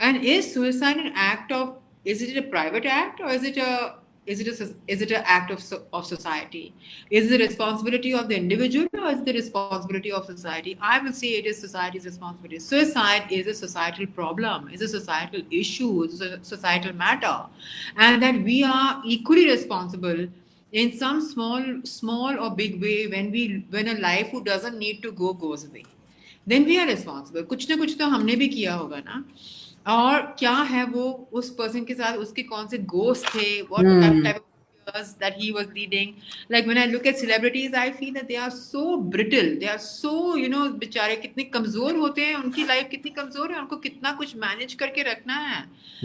And is suicide an act of? Is it a private act, or is it an act of society? Is it the responsibility of the individual, or is it the responsibility of society? I will say it is society's responsibility. Suicide is a societal problem, is a societal issue, is a societal matter, and that we are equally responsible in some small or big way when a life who doesn't need to go goes away. Then we are responsible. कुछ ना कुछ तो हमने भी किया होगा ना. और क्या है वो उस पर्सन के साथ उसके कौन से गोस्ट थे, what type of years that he was leading. Like when I look at celebrities, I feel that they are so brittle, they are so बेचारे कितने कमजोर होते हैं, उनकी लाइफ कितनी कमजोर है, उनको कितना कुछ मैनेज करके रखना है.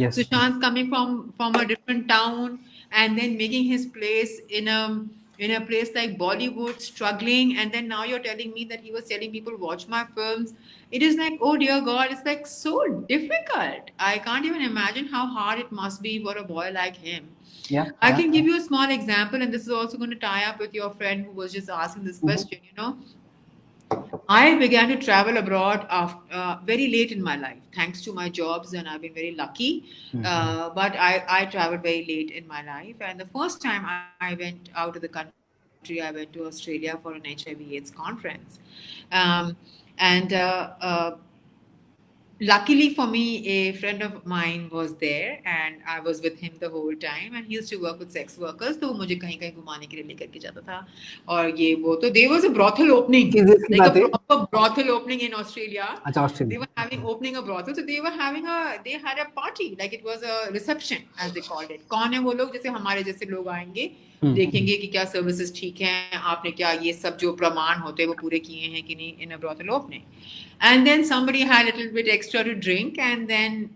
Sushant coming from a different town and then making his place in a place like Bollywood, struggling, and then now you're telling me that he was telling people watch my films. It is like, oh dear God, it's like so difficult. I can't even imagine how hard it must be for a boy like him. I can give you a small example, and this is also going to tie up with your friend who was just asking this question. I began to travel abroad very late in my life, thanks to my jobs, and I've been very lucky. But I traveled very late in my life, and the first time I went out of the country, I went to Australia for an HIV/AIDS conference, and luckily for me, a friend of mine was there, and I was with him the whole time. And he used to work with sex workers, तो मुझे कहीं कहीं घुमाने के लिए लेकर के जाता था. और ये वो तो there was a brothel opening, like a proper brothel opening in Australia. They were having opening a brothel, so they had a party, like it was a reception as they called it. कौन है वो लोग, जैसे हमारे जैसे लोग आएंगे, देखेंगे कि क्या सर्विसेज ठीक हैं, आपने क्या ये सब जो प्रमाण होते हैं वो पूरे किए हैं कि नहीं in a brothel opening. And then somebody had a little bit extra to drink, and then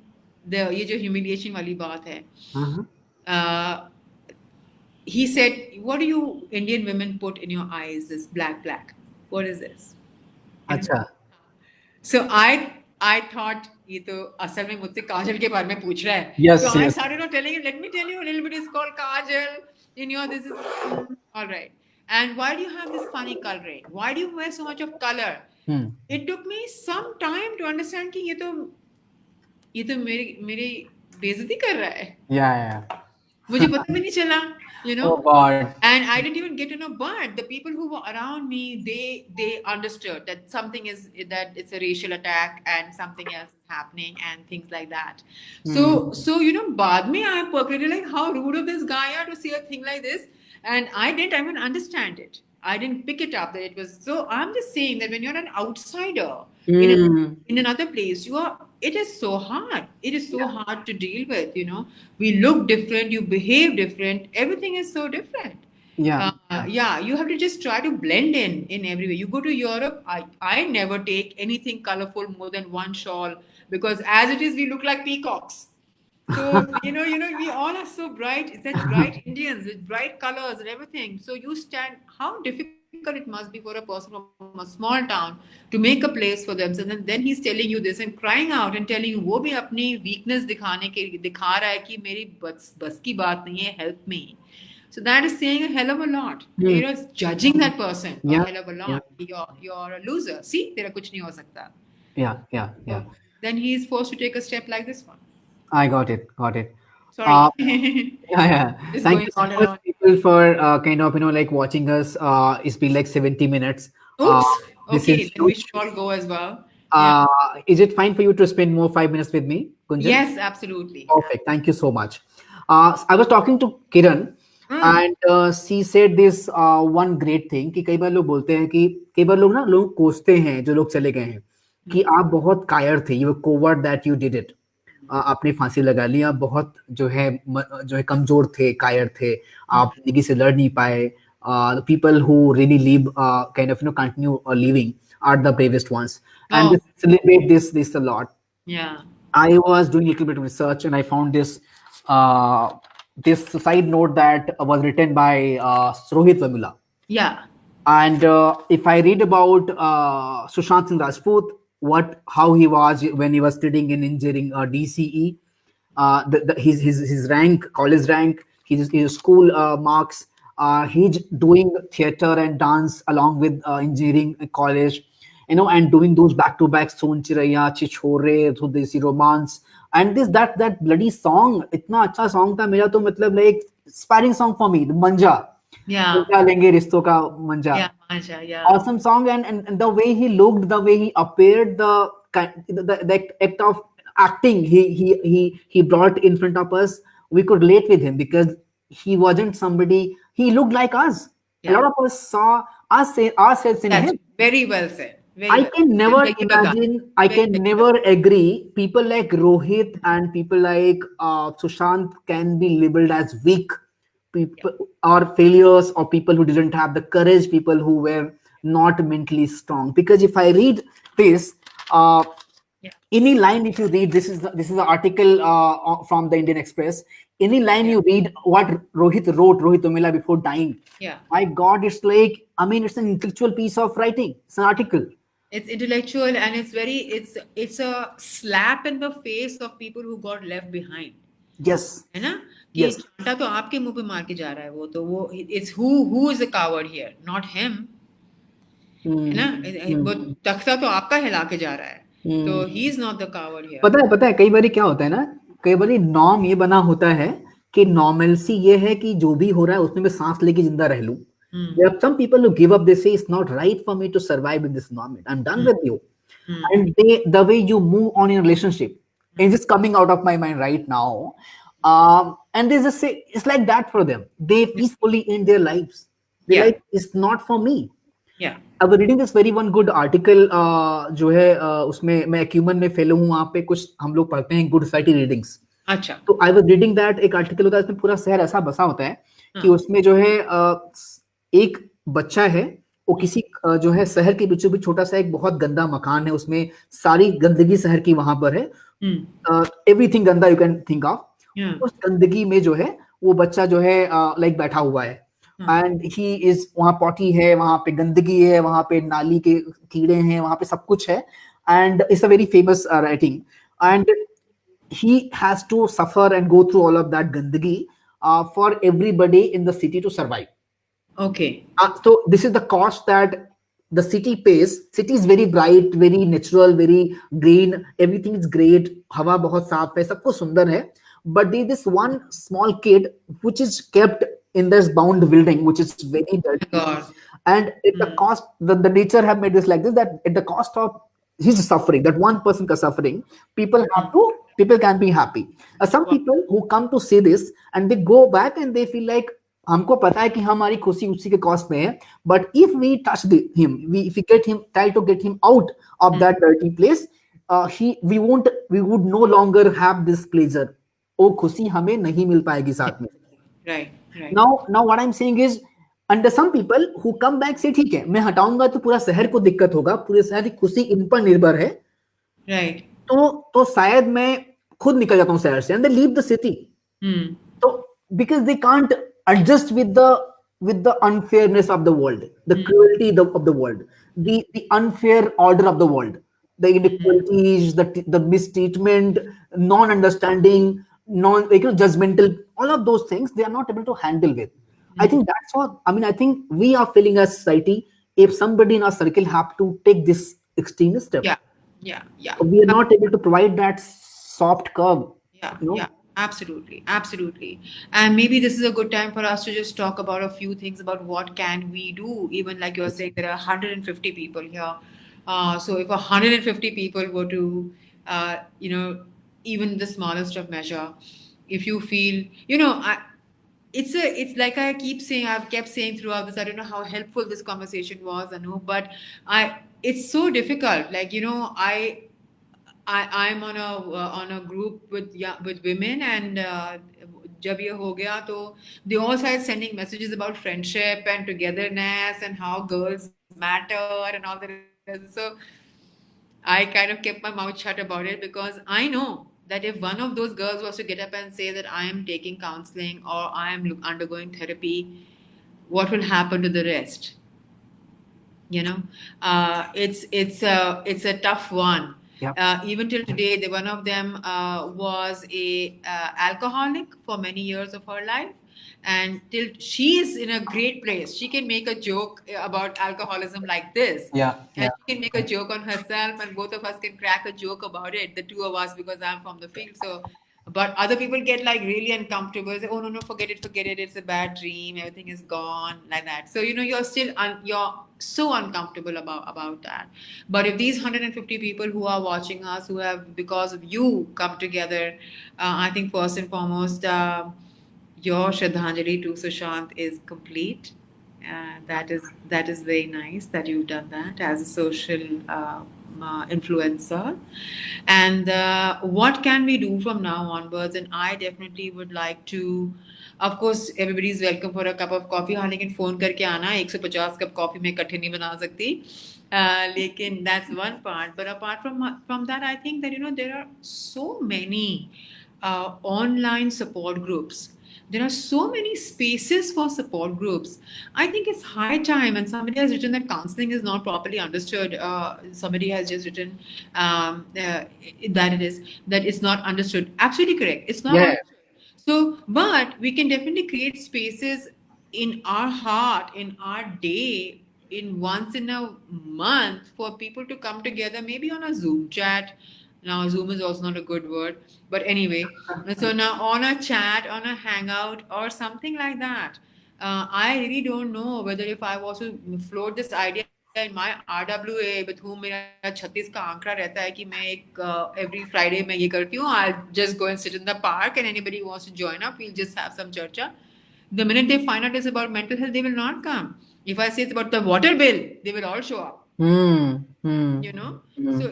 ये जो humiliation वाली बात है, he said, what do you Indian women put in your eyes, this black? What is this? अच्छा. So I thought ये तो असल में मुझसे काजल के बारे में पूछ रहा है. Yes, so I started telling him, let me tell you a little bit. It's called kajal. This is all right. And why do you have this funny coloring? Why do you wear so much of color? It took me some time to understand कि ये तो मेरी बेइज्जती कर रहा है. Yeah. मुझे पता भी नहीं चला. you know. Oh God. And I didn't even get to know, but the people who were around me, they understood that something is, that it's a racial attack and something else is happening and things like that. So Hmm. you know, बाद में I percolated like how rude of this guy are to say a thing like this, and I didn't even understand it. I didn't pick it up that it was so. I'm just saying that when you're an outsider in Hmm. in another place, you are, it is so hard, it is so Yeah. hard to deal with, you know. We look different, you behave different, everything is so different. Yeah. Yeah, you have to just try to blend in every way. You go to Europe, I never take anything colorful more than one shawl, because as it is we look like peacocks. So we all are so bright, such bright Indians with bright colors and everything. So you stand, how difficult it must be for a person from a small town to make a place for themselves, and then he's telling you this and crying out and telling you वो भी अपनी weakness दिखाने के दिखा रहा है कि मेरी बस की बात नहीं है, help me. So that is saying a hell of a lot. Hmm. Judging that person a Yeah. hell of a Yeah. lot. You're a loser. See, तेरा कुछ नहीं हो सकता. Yeah. Yeah. So Yeah. then he is forced to take a step like this one. I got it. Got it. Uh, Sorry. yeah, yeah. It's Thank going you so on and much, on. people, for kind of like watching us. It's been like 70 minutes. Uh, Oops. this is Okay, then we huge. should all go as well. Yeah. Uh, is it fine for you to spend more 5 minutes with me, Gunjan? Yes, absolutely. Perfect. Thank you so much. I was talking to Kiran, Mm. and she said this one great thing कि कई बार लोग बोलते हैं कि कई बार लोग ना लोग कोसते हैं जो लोग चले गए हैं कि आप बहुत कायर थे, you coward that you did it, आपने फांसी लगा ली, आप बहुत जो है कमजोर थे, कायर थे, आप जिंदगी से लड़ नहीं पाए. People who really live kind of continue living are the bravest ones, and Oh, they celebrate this a lot. yeah. I was doing a little bit of research and I found uh, this side note that was written by Rohit Vemula. Yeah. And if I read about Sushant Singh Rajput, how he was when he was studying in engineering DCE, his rank, college rank, his school marks, he's doing theater and dance along with engineering college, and doing those back to back Son Chiraiya, Chichore, Desi Romance, and that bloody song, इतना अच्छा song था मेरा तो मतलब like inspiring song for me, the Manja. Yeah. उल्टा लेंगे रिश्तों का मंजा. Yeah. Masha, yeah. Awesome song, and the way he looked, the way he appeared, the act of acting he brought in front of us, we could relate with him because he wasn't somebody. He looked like us. A Yeah. lot of us saw ourselves in That's him. very well said. Very I well can said. never Very baga. imagine, I Very, can very never agree people like Rohit and people like Sushant can be labeled as weak yeah. people or failures or people who didn't have the courage, people who were not mentally strong. Because if I read this, uh, Yeah. any line if you read, this is an article from the Indian Express. Any line Yeah. you read what Rohit wrote, Rohit Umila before dying, Yeah. my God, it's like, I mean, it's an intellectual piece of writing. It's an article. It's intellectual and it's a slap in the face of people who got left behind. Yes, है ना, कि yes. चांटा तो आपके मुंह पे मार के जा रहा है, वो तो वो it's who is a coward here, not him. है ना, Hmm. वो Hmm. तख्ता तो आपका हिला के जा रहा है, तो Hmm. He is not the coward here. पता है कई बार क्या होता है ना, कई बार नॉर्म ये बना होता है कि नॉर्मलसी ये है कि जो भी हो रहा है उसमें मैं सांस लेके जिंदा रह लूं. There are some people who give up. They say it's not right for me to survive in this environment. I'm done with you. And the way you move on in a relationship, it's just coming out of my mind right now. And they just say it's like that for them. They peacefully end their lives. They're या like, it's not for me. या I was reading this very one good article जो है उसमें मैं acumen में fellow हूँ, वहाँ पे कुछ हम लोग पढ़ते हैं गुड सोसाइटी रीडिंग्स. अच्छा. तो आई वाज रीडिंग दैट एक आर्टिकल होता है उसमें पूरा शहर ऐसा बसा होता है कि हाँ. उसमें जो है एक बच्चा है, वो किसी जो है शहर के बीचों बीच छोटा सा एक बहुत गंदा मकान है, उसमें सारी गंदगी शहर की वहां पर है, एवरीथिंग गंदा यू कैन थिंक ऑफ. उस गंदगी में जो है वो बच्चा जो है लाइक बैठा हुआ है एंड ही इज, वहां पॉटी है, वहां पे गंदगी है, वहां पे नाली के कीड़े हैं, वहां पे सब कुछ है and it's a very famous writing and he has to suffer and go through all of that gandagi for everybody in the city to survive. Okay. So this is the cost that the city pays. City is very bright, very natural, very green, everything is great, hawa bahut saaf hai, sab kuch sundar hai, but there is this one small kid which is kept in this bound building, which is very My dirty. God. And at the cost, the nature have made this like this, that at the cost of his suffering, that one person is suffering, people can be happy. Some Wow. people who come to see this and they go back and they feel like हमको पता है कि हमारी खुशी उसी के cost में है, but if we touch him, if we get him, try to get him out of that dirty place, we would no longer have this pleasure. वो खुशी हमें नहीं मिल पाएगी साथ में. Right, right, now what I'm saying is, under some people who come back say ठीक है, मैं हटाऊंगा तो पूरा शहर को दिक्कत होगा, पूरे शहर की खुशी इन पर निर्भर है, right. तो शायद मैं खुद निकल जाता हूँ शहर से, and they leave the city. So because they can't adjust with the unfairness of the world, the cruelty of the world, the unfair order of the world, the inequalities, the mistreatment, non-understanding, judgmental, all of those things they are not able to handle with. I think that's what I think we are feeling as society. If somebody in our circle have to take this extreme step, Yeah. we are not able to provide that soft curve. Yeah, absolutely, absolutely. And maybe this is a good time for us to just talk about a few things about what can we do. Even like you're saying, there are 150 people here. So if 150 people were to, even the smallest of measure, if you feel, it's like I've kept saying throughout this. I don't know how helpful this conversation was, I know, but it's so difficult. Like, I'm on a group with with women, and जब ये हो गया तो they all started sending messages about friendship and togetherness and how girls matter and all the rest. So I kind of kept my mouth shut about it, because I know that if one of those girls was to get up and say that I am taking counseling or I am undergoing therapy, what will happen to the rest? It's a tough one. Yeah. Even till today, one of them was a alcoholic for many years of her life, and till she is in a great place, she can make a joke about alcoholism like this. Yeah, And she can make a joke on herself, and both of us can crack a joke about it, the two of us, because I'm from the field. So, but other people get like really uncomfortable. Say, "Oh no, forget it. It's a bad dream. Everything is gone," like that. So you're still you're so uncomfortable about that. But if these 150 people who are watching us, who have because of you come together, I think first and foremost, your Shraddhanjali to Sushant is complete. That is very nice that you've done that as a social influencer. And what can we do from now onwards? And I definitely would like to, of course, everybody is welcome for a cup of coffee. हाँ, लेकिन phone करके आना, 150 cup coffee में इकट्ठे नहीं बना सकती. लेकिन that's one part. But apart from that, I think that there are so many online support groups. There are so many spaces for support groups. I think it's high time, and somebody has written that counseling is not properly understood. Somebody has just written that it's not understood. Absolutely correct. It's not yeah, understood. So, but we can definitely create spaces in our heart, in our day, in once in a month for people to come together, maybe on a Zoom chat. Now, Zoom is also not a good word, but anyway. So now on a chat, on a hangout, or something like that. I really don't know whether if I was to float this idea in my RWA with whom मेरा 36 का आंकड़ा रहता है कि मैं every Friday मैं ये करती हूँ, I'll just go and sit in the park and anybody who wants to join up, we'll just have some charcha. The minute they find out it's about mental health, they will not come. If I say it's about the water bill, they will all show up. So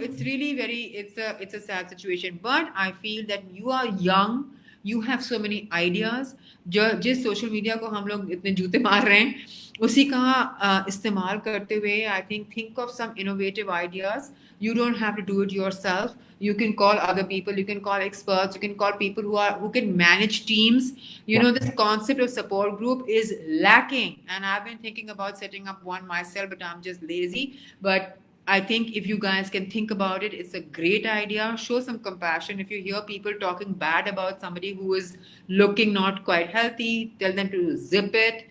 it's really it's a sad situation. But I feel that you are young, you have so many ideas. जिस social media को हम लोग इतने जूते मार रहे हैं, उसी का इस्तेमाल करते हुए I think of some innovative ideas. You don't have to do it yourself. You can call other people, you can call experts, you can call people who can manage teams. This concept of support group is lacking, and I've been thinking about setting up one myself, but I'm just lazy. But I think if you guys can think about it, it's a great idea. Show some compassion. If you hear people talking bad about somebody who is looking not quite healthy, tell them to zip it.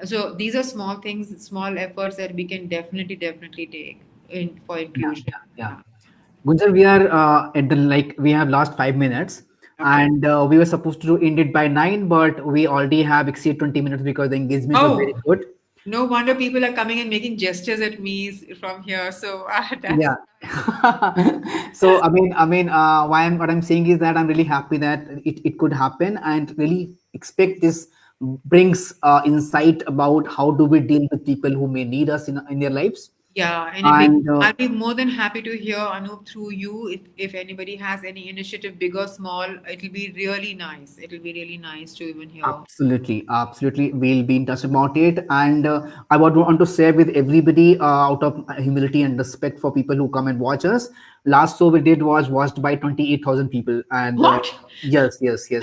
So these are small things, small efforts that we can definitely take for inclusion. yeah. Gunjan, we are we have last 5 minutes. Okay. and we were supposed to end it by 9, but we already have exceeded 20 minutes because the engagement was very Oh, good. no wonder people are coming and making gestures at me from here. So that's Yeah. So why what I'm saying is that I'm really happy that it could happen, and really expect this brings insight about how do we deal with people who may need us in their lives. yeah, and And I'll be more than happy to hear Anup through you. If anybody has any initiative, big or small, it'll be really nice. It'll be really nice to even hear. absolutely, absolutely. We'll be in touch about it. And I would want to share with everybody out of humility and respect for people who come and watch us. Last show we did was watched by 28,000 people. And What? yes, yes, yes.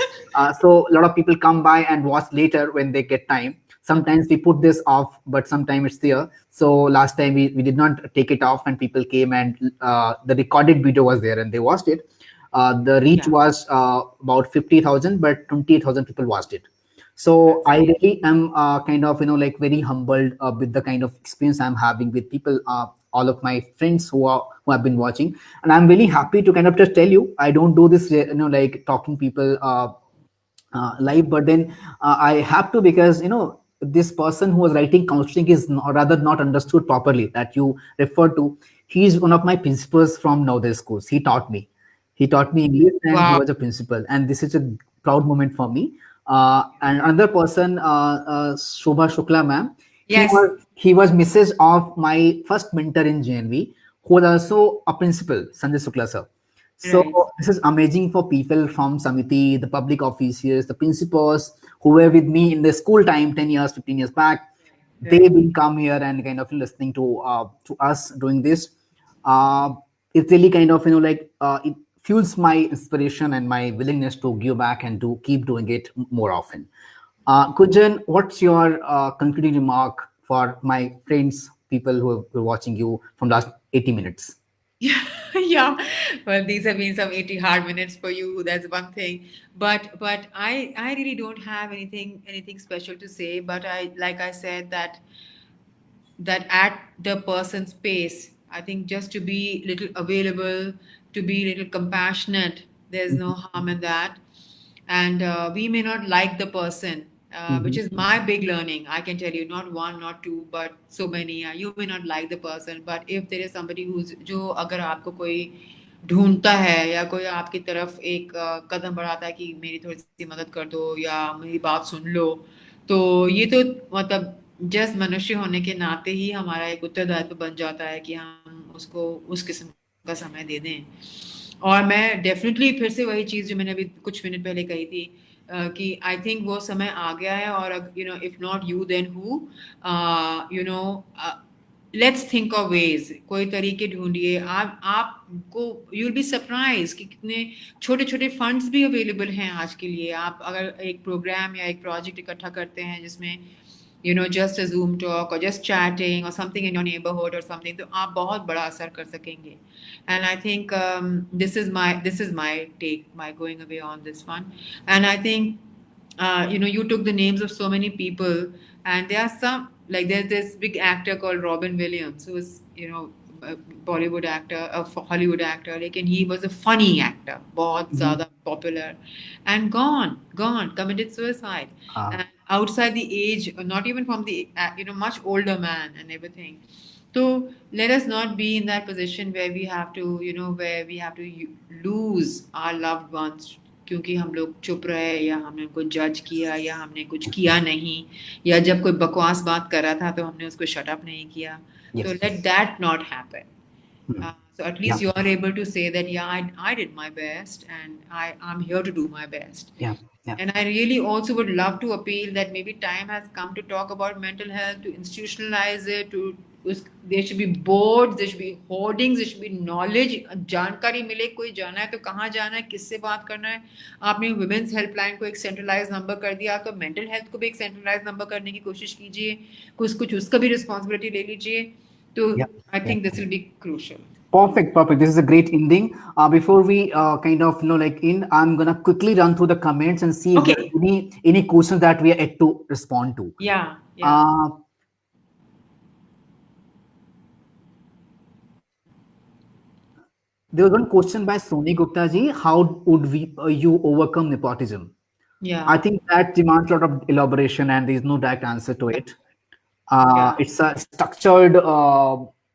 So a lot of people come by and watch later when they get time. Okay. Sometimes we put this off, but sometimes it's there. So last time we did not take it off, and people came, and the recorded video was there and they watched it. The reach Yeah, was about 50,000, but 28,000 people watched it. So that's I great. really am kind of like very humbled with the kind of experience I'm having with people, all of my friends who have been watching, and I'm really happy to kind of just tell you I don't do this like talking people live, but then I have to, because this person who was writing counseling is not, rather not understood properly that you refer to. He's one of my principals from Navodaya schools. He taught me English, and he Wow. was a principal, and this is a proud moment for me. And another person, Shobha Shukla ma'am, he Yes. was Mrs. of my first mentor in JNV, who was also a principal, Sanjay Shukla sir. So Right. this is amazing for people from Samiti, the public officers, the principals who were with me in the school time 10 years, 15 years back. They Right. will come here and kind of listening to us doing this. Uh, it really kind of like it fuels my inspiration and my willingness to give back and to keep doing it more often. Kunjan, what's your concluding remark for my friends, people who are watching you from last 80 minutes? Yeah, yeah. Well, these have been some 80 hard minutes for you. That's one thing. But I really don't have anything special to say. But I like I said that at the person's pace, I think just to be little available, to be little compassionate, there's no harm in that. And we may not like the person, which Mhm. is my big learning. I can tell you, not one, not two, but so many. You may not like the person, but if there is somebody who's जो अगर आपको कोई ढूंढता है या कोई आपकी तरफ एक कदम बढ़ाता है कि मेरी थोड़ी सी मदद कर दो या मेरी बात सुन लो, तो ये तो मतलब जस्ट मनुष्य होने के नाते ही हमारा एक उत्तरदायित्व बन जाता है कि हम उसको उस किस्म का समय दे दें। और मैं डेफिनेटली फिर से वही चीज़ जो मैंने अभी कुछ मिनट पहले कही थी, कि आई थिंक वो समय आ गया है, और if not you then who, you know let's think of ways, कोई तरीके ढूंढिए। आप आपको यू विल बी सरप्राइज कि कितने छोटे छोटे फंड्स भी अवेलेबल हैं आज के लिए। आप अगर एक प्रोग्राम या एक प्रोजेक्ट इकट्ठा करते हैं जिसमें just a Zoom talk or just chatting or something in your neighborhood or something, तो आप बहुत बड़ा असर कर सकेंगे। And I think this is my take, my going away on this one. And I think you took the names of so many people, and there are some, like there's this big actor called Robin Williams, who is a Bollywood actor, a Hollywood actor, like, and he was a funny actor, बहुत Mhm. ज़्यादा popular, and gone, committed suicide, Uh, and outside the age, not even from the much older man and everything. So let us not be in that position where we have to, where we have to lose our loved ones क्योंकि हम लोग चुप रहे, या हमने उनको जज किया, या हमने कुछ किया नहीं, या जब कोई बकवास बात कर रहा था तो हमने उसको शट अप नहीं किया। तो yes. Let that not happen. Hmm. So at Yeah. least you are able to say that, yeah, I did my best, and I'm here to do my best. Yeah. Yeah. And I really also would love to appeal that maybe time has come to talk about mental health, to institutionalize it, there should be boards, there should be hoardings, there should be knowledge, जानकारी मिले, कोई जाना है तो कहाँ जाना है, किससे बात करना है। आपने वुमेन्स हेल्पलाइन को एक सेंट्रलाइज नंबर कर दिया, तो मेंटल हेल्थ को भी एक सेंट्रलाइज नंबर करने की कोशिश कीजिए, कुछ कुछ उसका भी रिस्पॉन्सिबिलिटी ले लीजिए। तो Yeah. I Yeah. Think this will be crucial. Perfect, perfect. This is a great ending. Before we kind of like in, I'm gonna quickly run through the comments and see if there are Okay. any questions that we are yet to respond to. Yeah, yeah. Uh, There was one question by Soni Gupta ji. How would you overcome nepotism? I Yeah, think that demands a lot of elaboration, and there is no direct answer to yeah, it. yeah. It's a structured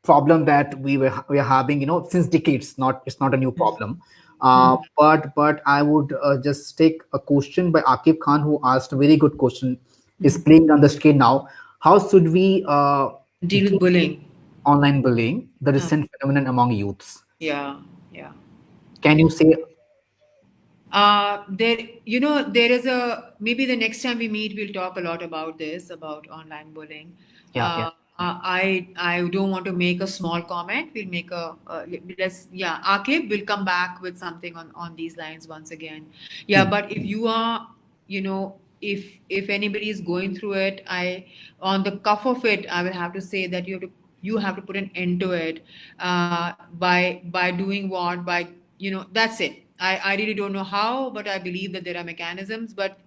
problem that we are having, since decades. Not It's not a new problem. Mhm. But I would just take a question by Akif Khan, who asked a very good question. Is Mhm. playing on the screen now. How should we Deal with deal with bullying. online bullying, the Uh, recent phenomenon among youths? yeah, yeah. Can you say? There, there is a maybe the next time we meet, we'll talk a lot about this, about online bullying. Yeah, yeah. I don't want to make a small comment. We'll make let's yeah. Akib will come back with something on these lines once again. Yeah, Hmm. but if you are, if anybody is going through it, I on the cuff of it, I will have to say that you have to put an end to it by doing what by that's it. I really don't know how, but I believe that there are mechanisms. But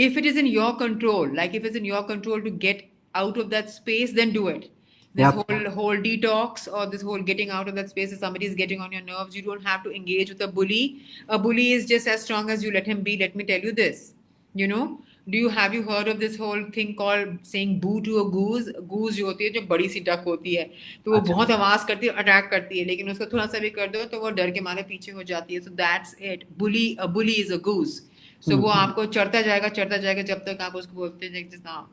if it is in your control, like if it's in your control to get out of that space, then do it. This Yeah. whole detox or this whole getting out of that space, if somebody is getting on your nerves, you don't have to engage with a bully. A bully is just as strong as you let him be. Let me tell you this. You know, have you heard of this whole thing called saying boo to a goose? Goose जो होती है जो बड़ी सी duck होती है, तो वो अच्छा. बहुत आवाज करती है, अटैक करती है, लेकिन उसको थोड़ा सा भी कर दो तो वो डर के मारे पीछे हो जाती है. So that's it. A bully is a goose. So Hmm. वो आपको चढ़ता जाएगा जब तक आप उसको बोलते हैं just now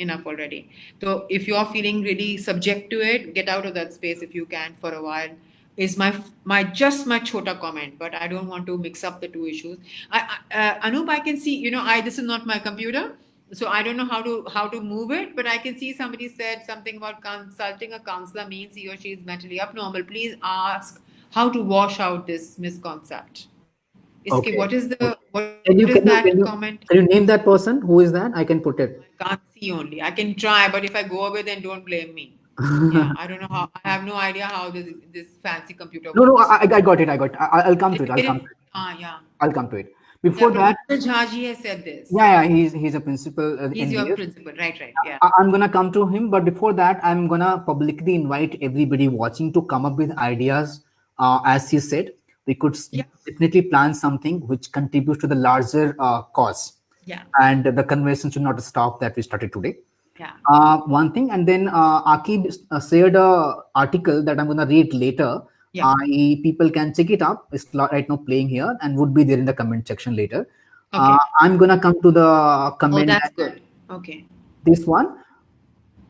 enough already. So if you are feeling really subject to it, get out of that space if you can for a while. Is my chota comment, but I don't want to mix up the two issues. Anup, I can see, I this is not my computer, so I don't know how to move it, but I can see somebody said something about consulting a counselor means he or she is mentally abnormal. Please ask how to wash out this misconcept. इसके Okay. what is Can you that can you can comment? you can you name that person? Who is that? I can put it. I can't see only. I can try, but if I go away, then don't blame me. Yeah, I don't know how. I have no idea how this fancy computer No, no, works. I got it. I got it. I'll come to it. I'll come to it. Yeah. I'll come to it. Yeah, Before that, Professor Jhaji has said this. yeah, he's a principal He's in your here. principal, right? Yeah. I'm gonna come to him, but before that, I'm gonna publicly invite everybody watching to come up with ideas. As he said, we could Yeah. definitely plan something which contributes to the larger cause, Yeah. and the conversation should not stop that we started today. Yeah. One thing, and then Akib shared a article that I'm gonna read later. Yeah. People can check it up. It's right now playing here and would be there in the comment section later. Okay. I'm gonna come to the Oh, comment that's that good. Okay. this one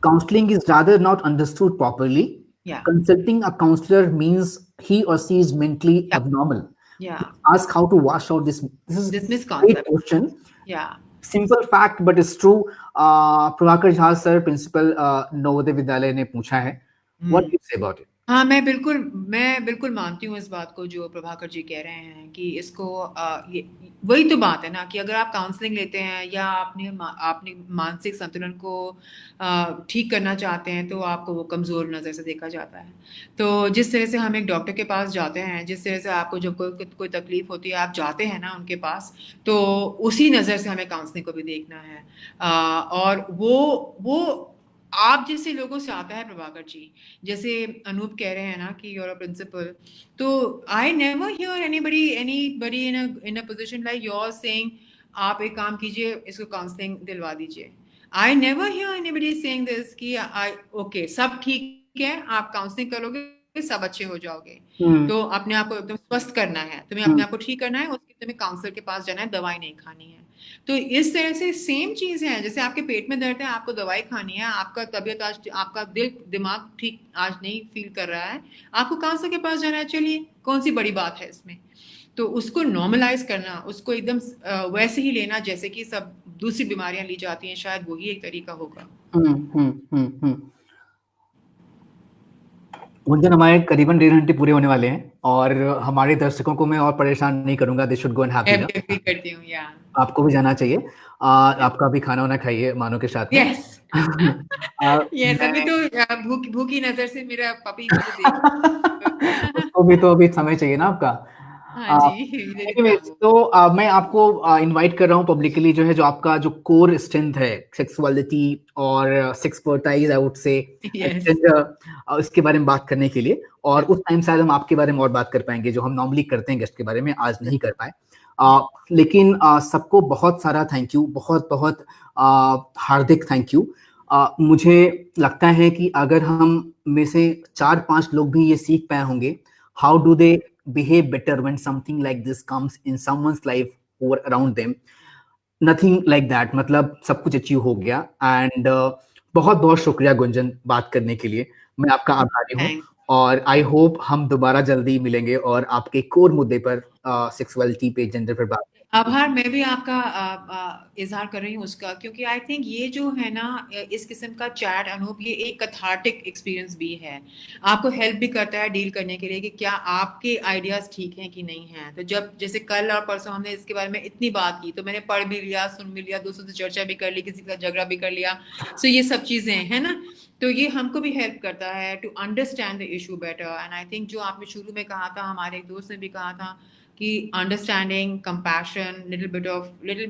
counseling is rather not understood properly. Yeah. Consulting a counselor means he or she is mentally Yeah. abnormal. Yeah. Ask how to wash out this. This is This a great misconcept. question. Yeah. Simple fact but it's true. Prabhakar Jha sir principal Navodaya Vidyalaya ने पूछा है. What do you say about it? हाँ, मैं बिल्कुल मानती हूँ इस बात को जो प्रभाकर जी कह रहे हैं कि इसको ये वही तो बात है ना कि अगर आप काउंसलिंग लेते हैं या अपने मानसिक संतुलन को ठीक करना चाहते हैं तो आपको वो कमज़ोर नज़र से देखा जाता है. तो जिस तरह से हम एक डॉक्टर के पास जाते हैं, जिस तरह से आपको जब कोई तकलीफ होती है, आप जाते हैं ना उनके पास, तो उसी नज़र से हमें काउंसलिंग को भी देखना है. और वो आप जैसे लोगों से आता है प्रभाकर जी. जैसे अनूप कह रहे हैं ना कि you're a principal, तो I never hear anybody in a position like yours saying आप एक काम कीजिए, इसको काउंसलिंग दिलवा दीजिए. I never hear anybody saying this कि okay सब ठीक है, आप काउंसलिंग करोगे सब अच्छे हो जाओगे. तो अपने आप को एकदम स्वस्थ करना है, तुम्हें अपने आप को ठीक करना है, उसके तुम्हें काउंसलर के पास जाना है, दवाई नहीं खानी है. तो इस तरह से सेम चीज है. जैसे आपके पेट में दर्द है, आपको दवाई खानी है, आपका तबीयत आज, आपका दिमाग ठीक आज नहीं फील कर रहा है, आपको काउंसलर के पास जाना है. चलिए, कौन सी बड़ी बात है इसमें? तो उसको नॉर्मलाइज करना, उसको एकदम वैसे ही लेना जैसे कि सब दूसरी बीमारियां ली जाती हैं, शायद वही एक तरीका होगा. गुंजन, हमारे करीबन 1.5 घंटे पूरे होने वाले हैं और हमारे दर्शकों को मैं और परेशान नहीं करूंगा. They should go and have dinner. मैं करती हूँ या आपको भी जाना चाहिए. आपका भी खाना वाना खाइए मानो के साथ में. Yes yes. अभी मैं तो भूखी नजर से मेरा पपी मुझे देख उसको भी तो अभी समय चाहिए ना आपका. हाँ जी, मेरे भी एनीवेज आप तो मैं आपको इनवाइट कर रहा हूँ पब्लिकली, जो है जो आपका जो कोर स्ट्रेंथ है सेक्सुअलिटी और सेक्सपर्टाइज आई वुड से यस। इसके बारे में बात करने के लिए। और उस टाइम शायद हम आपके बारे में और बात कर पाएंगे जो हम नॉर्मली करते हैं गेस्ट के बारे में, आज नहीं कर पाए। लेकिन सबको बहुत सारा थैंक यू, बहुत बहुत हार्दिक थैंक यू। मुझे लगता है कि अगर हम में से 4-5 लोग भी ये सीख पाए होंगे, how do they behave better when something like this comes in someone's life or around them, nothing like that, मतलब सब कुछ अचीव हो गया। एंड बहुत बहुत शुक्रिया गुंजन बात करने के लिए, मैं आपका आभारी हूँ। थैंक और आई होप हम दोबारा जल्दी मिलेंगे और आपके कोर मुद्दे पर, सेक्सुअलिटी पे, जेंडर पर बात। आभार, मैं भी आपका इज़हार कर रही हूँ उसका, क्योंकि आई थिंक ये जो है ना इस किस्म का चैट अनूप, ये एक कैथार्टिक एक्सपीरियंस भी है। आपको हेल्प भी करता है डील करने के लिए कि क्या आपके आइडियाज़ ठीक हैं कि नहीं हैं। तो जब जैसे कल और परसों हमने इसके बारे में इतनी बात की, तो मैंने पढ़ भी लिया, सुन भी लिया, दोस्तों से चर्चा भी कर ली, किसी का झगड़ा भी कर लिया। सो ये सब चीज़ें हैं ना, तो ये हमको भी हेल्प करता है to understand the issue better. And I think जो आपने शुरू में कहा था, हमारे एक दोस्त ने भी कहा था कि understanding, compassion, little bit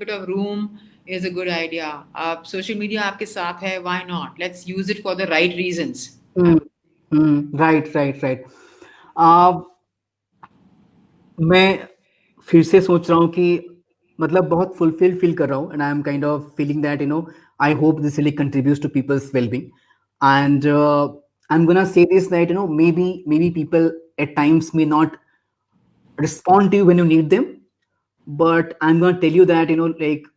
of room is a good idea. आप सोशल मीडिया आपके साथ है, why not, let's use it for the right reasons. Right right right. मैं फिर से सोच रहा हूँ कि मतलब बहुत फुलफिल फील कर रहा हूँ, and I am kind of feeling that I hope this really contributes to people's wellbeing. And I am gonna say this that maybe people at times may not respond to you when you need them, but I'm going to tell you that like,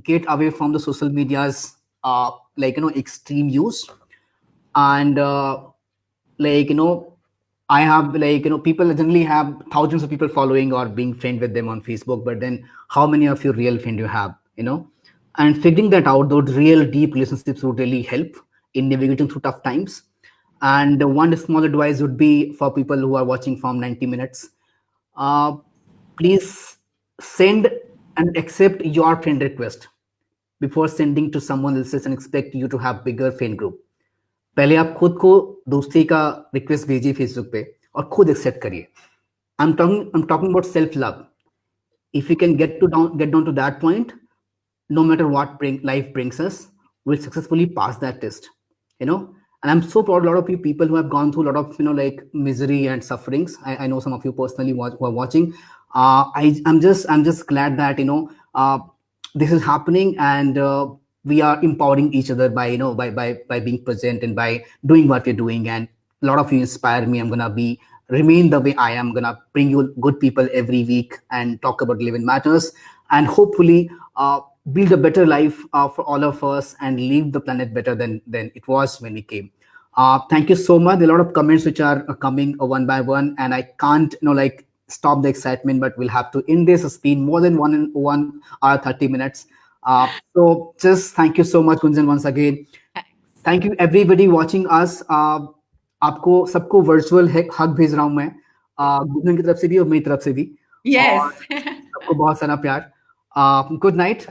get away from the social medias, like extreme use. And like I have, like people generally have thousands of people following or being friend with them on Facebook, but then how many of your real friend you have, and figuring that out, those real deep relationships would really help in navigating through tough times. And one small advice would be for people who are watching from 90 minutes, uh, please send and accept your friend request before sending to someone else's and expect you to have bigger friend group. पहले आप खुद को दोस्ती का request भेजिए Facebook पे और खुद एक्सेप्ट करिए। I'm talking about self love. If we can get down to that point, no matter what life brings us, we'll successfully pass that test. you know and I'm so proud of a lot of you people who have gone through a lot of like misery and sufferings. I know some of you personally who are watching. I'm just glad that this is happening, and we are empowering each other by by being present and by doing what we're doing. And a lot of you inspire me. I'm gonna be remain the way I am. Gonna bring you good people every week and talk about living matters, and hopefully build a better life for all of us and leave the planet better than it was when we came. Thank you so much. There are a lot of comments which are coming one by one, and I can't like stop the excitement, but we'll have to end this. It's been more than 1 hour 30 minutes. So just thank you so much, Gunjan, once again. Thank you everybody watching us. आपको सबको virtual हक भेज रहा हूं मैं, गुंजन की तरफ से भी और मेरी तरफ से भी। और यस। सबको बहुत सारा प्यार। Good night.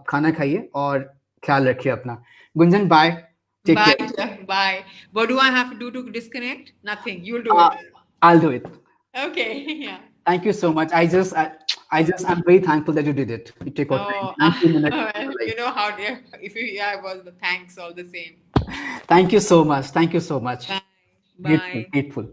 खाना खाइए और ख्याल रखिए अपना। Gunjan bye, take Bye, care. Jeff, bye. What do I have to do to disconnect? Nothing, you'll do it. I'll do it. Okay, yeah. Thank you so much. I'm very thankful that you did it. You take out time, Oh, 90 minutes of well, your you life. know how dear, if you, yeah, was the thanks all the same. Thank you so much. Thank you so much. Bye. Grateful, Bye. grateful.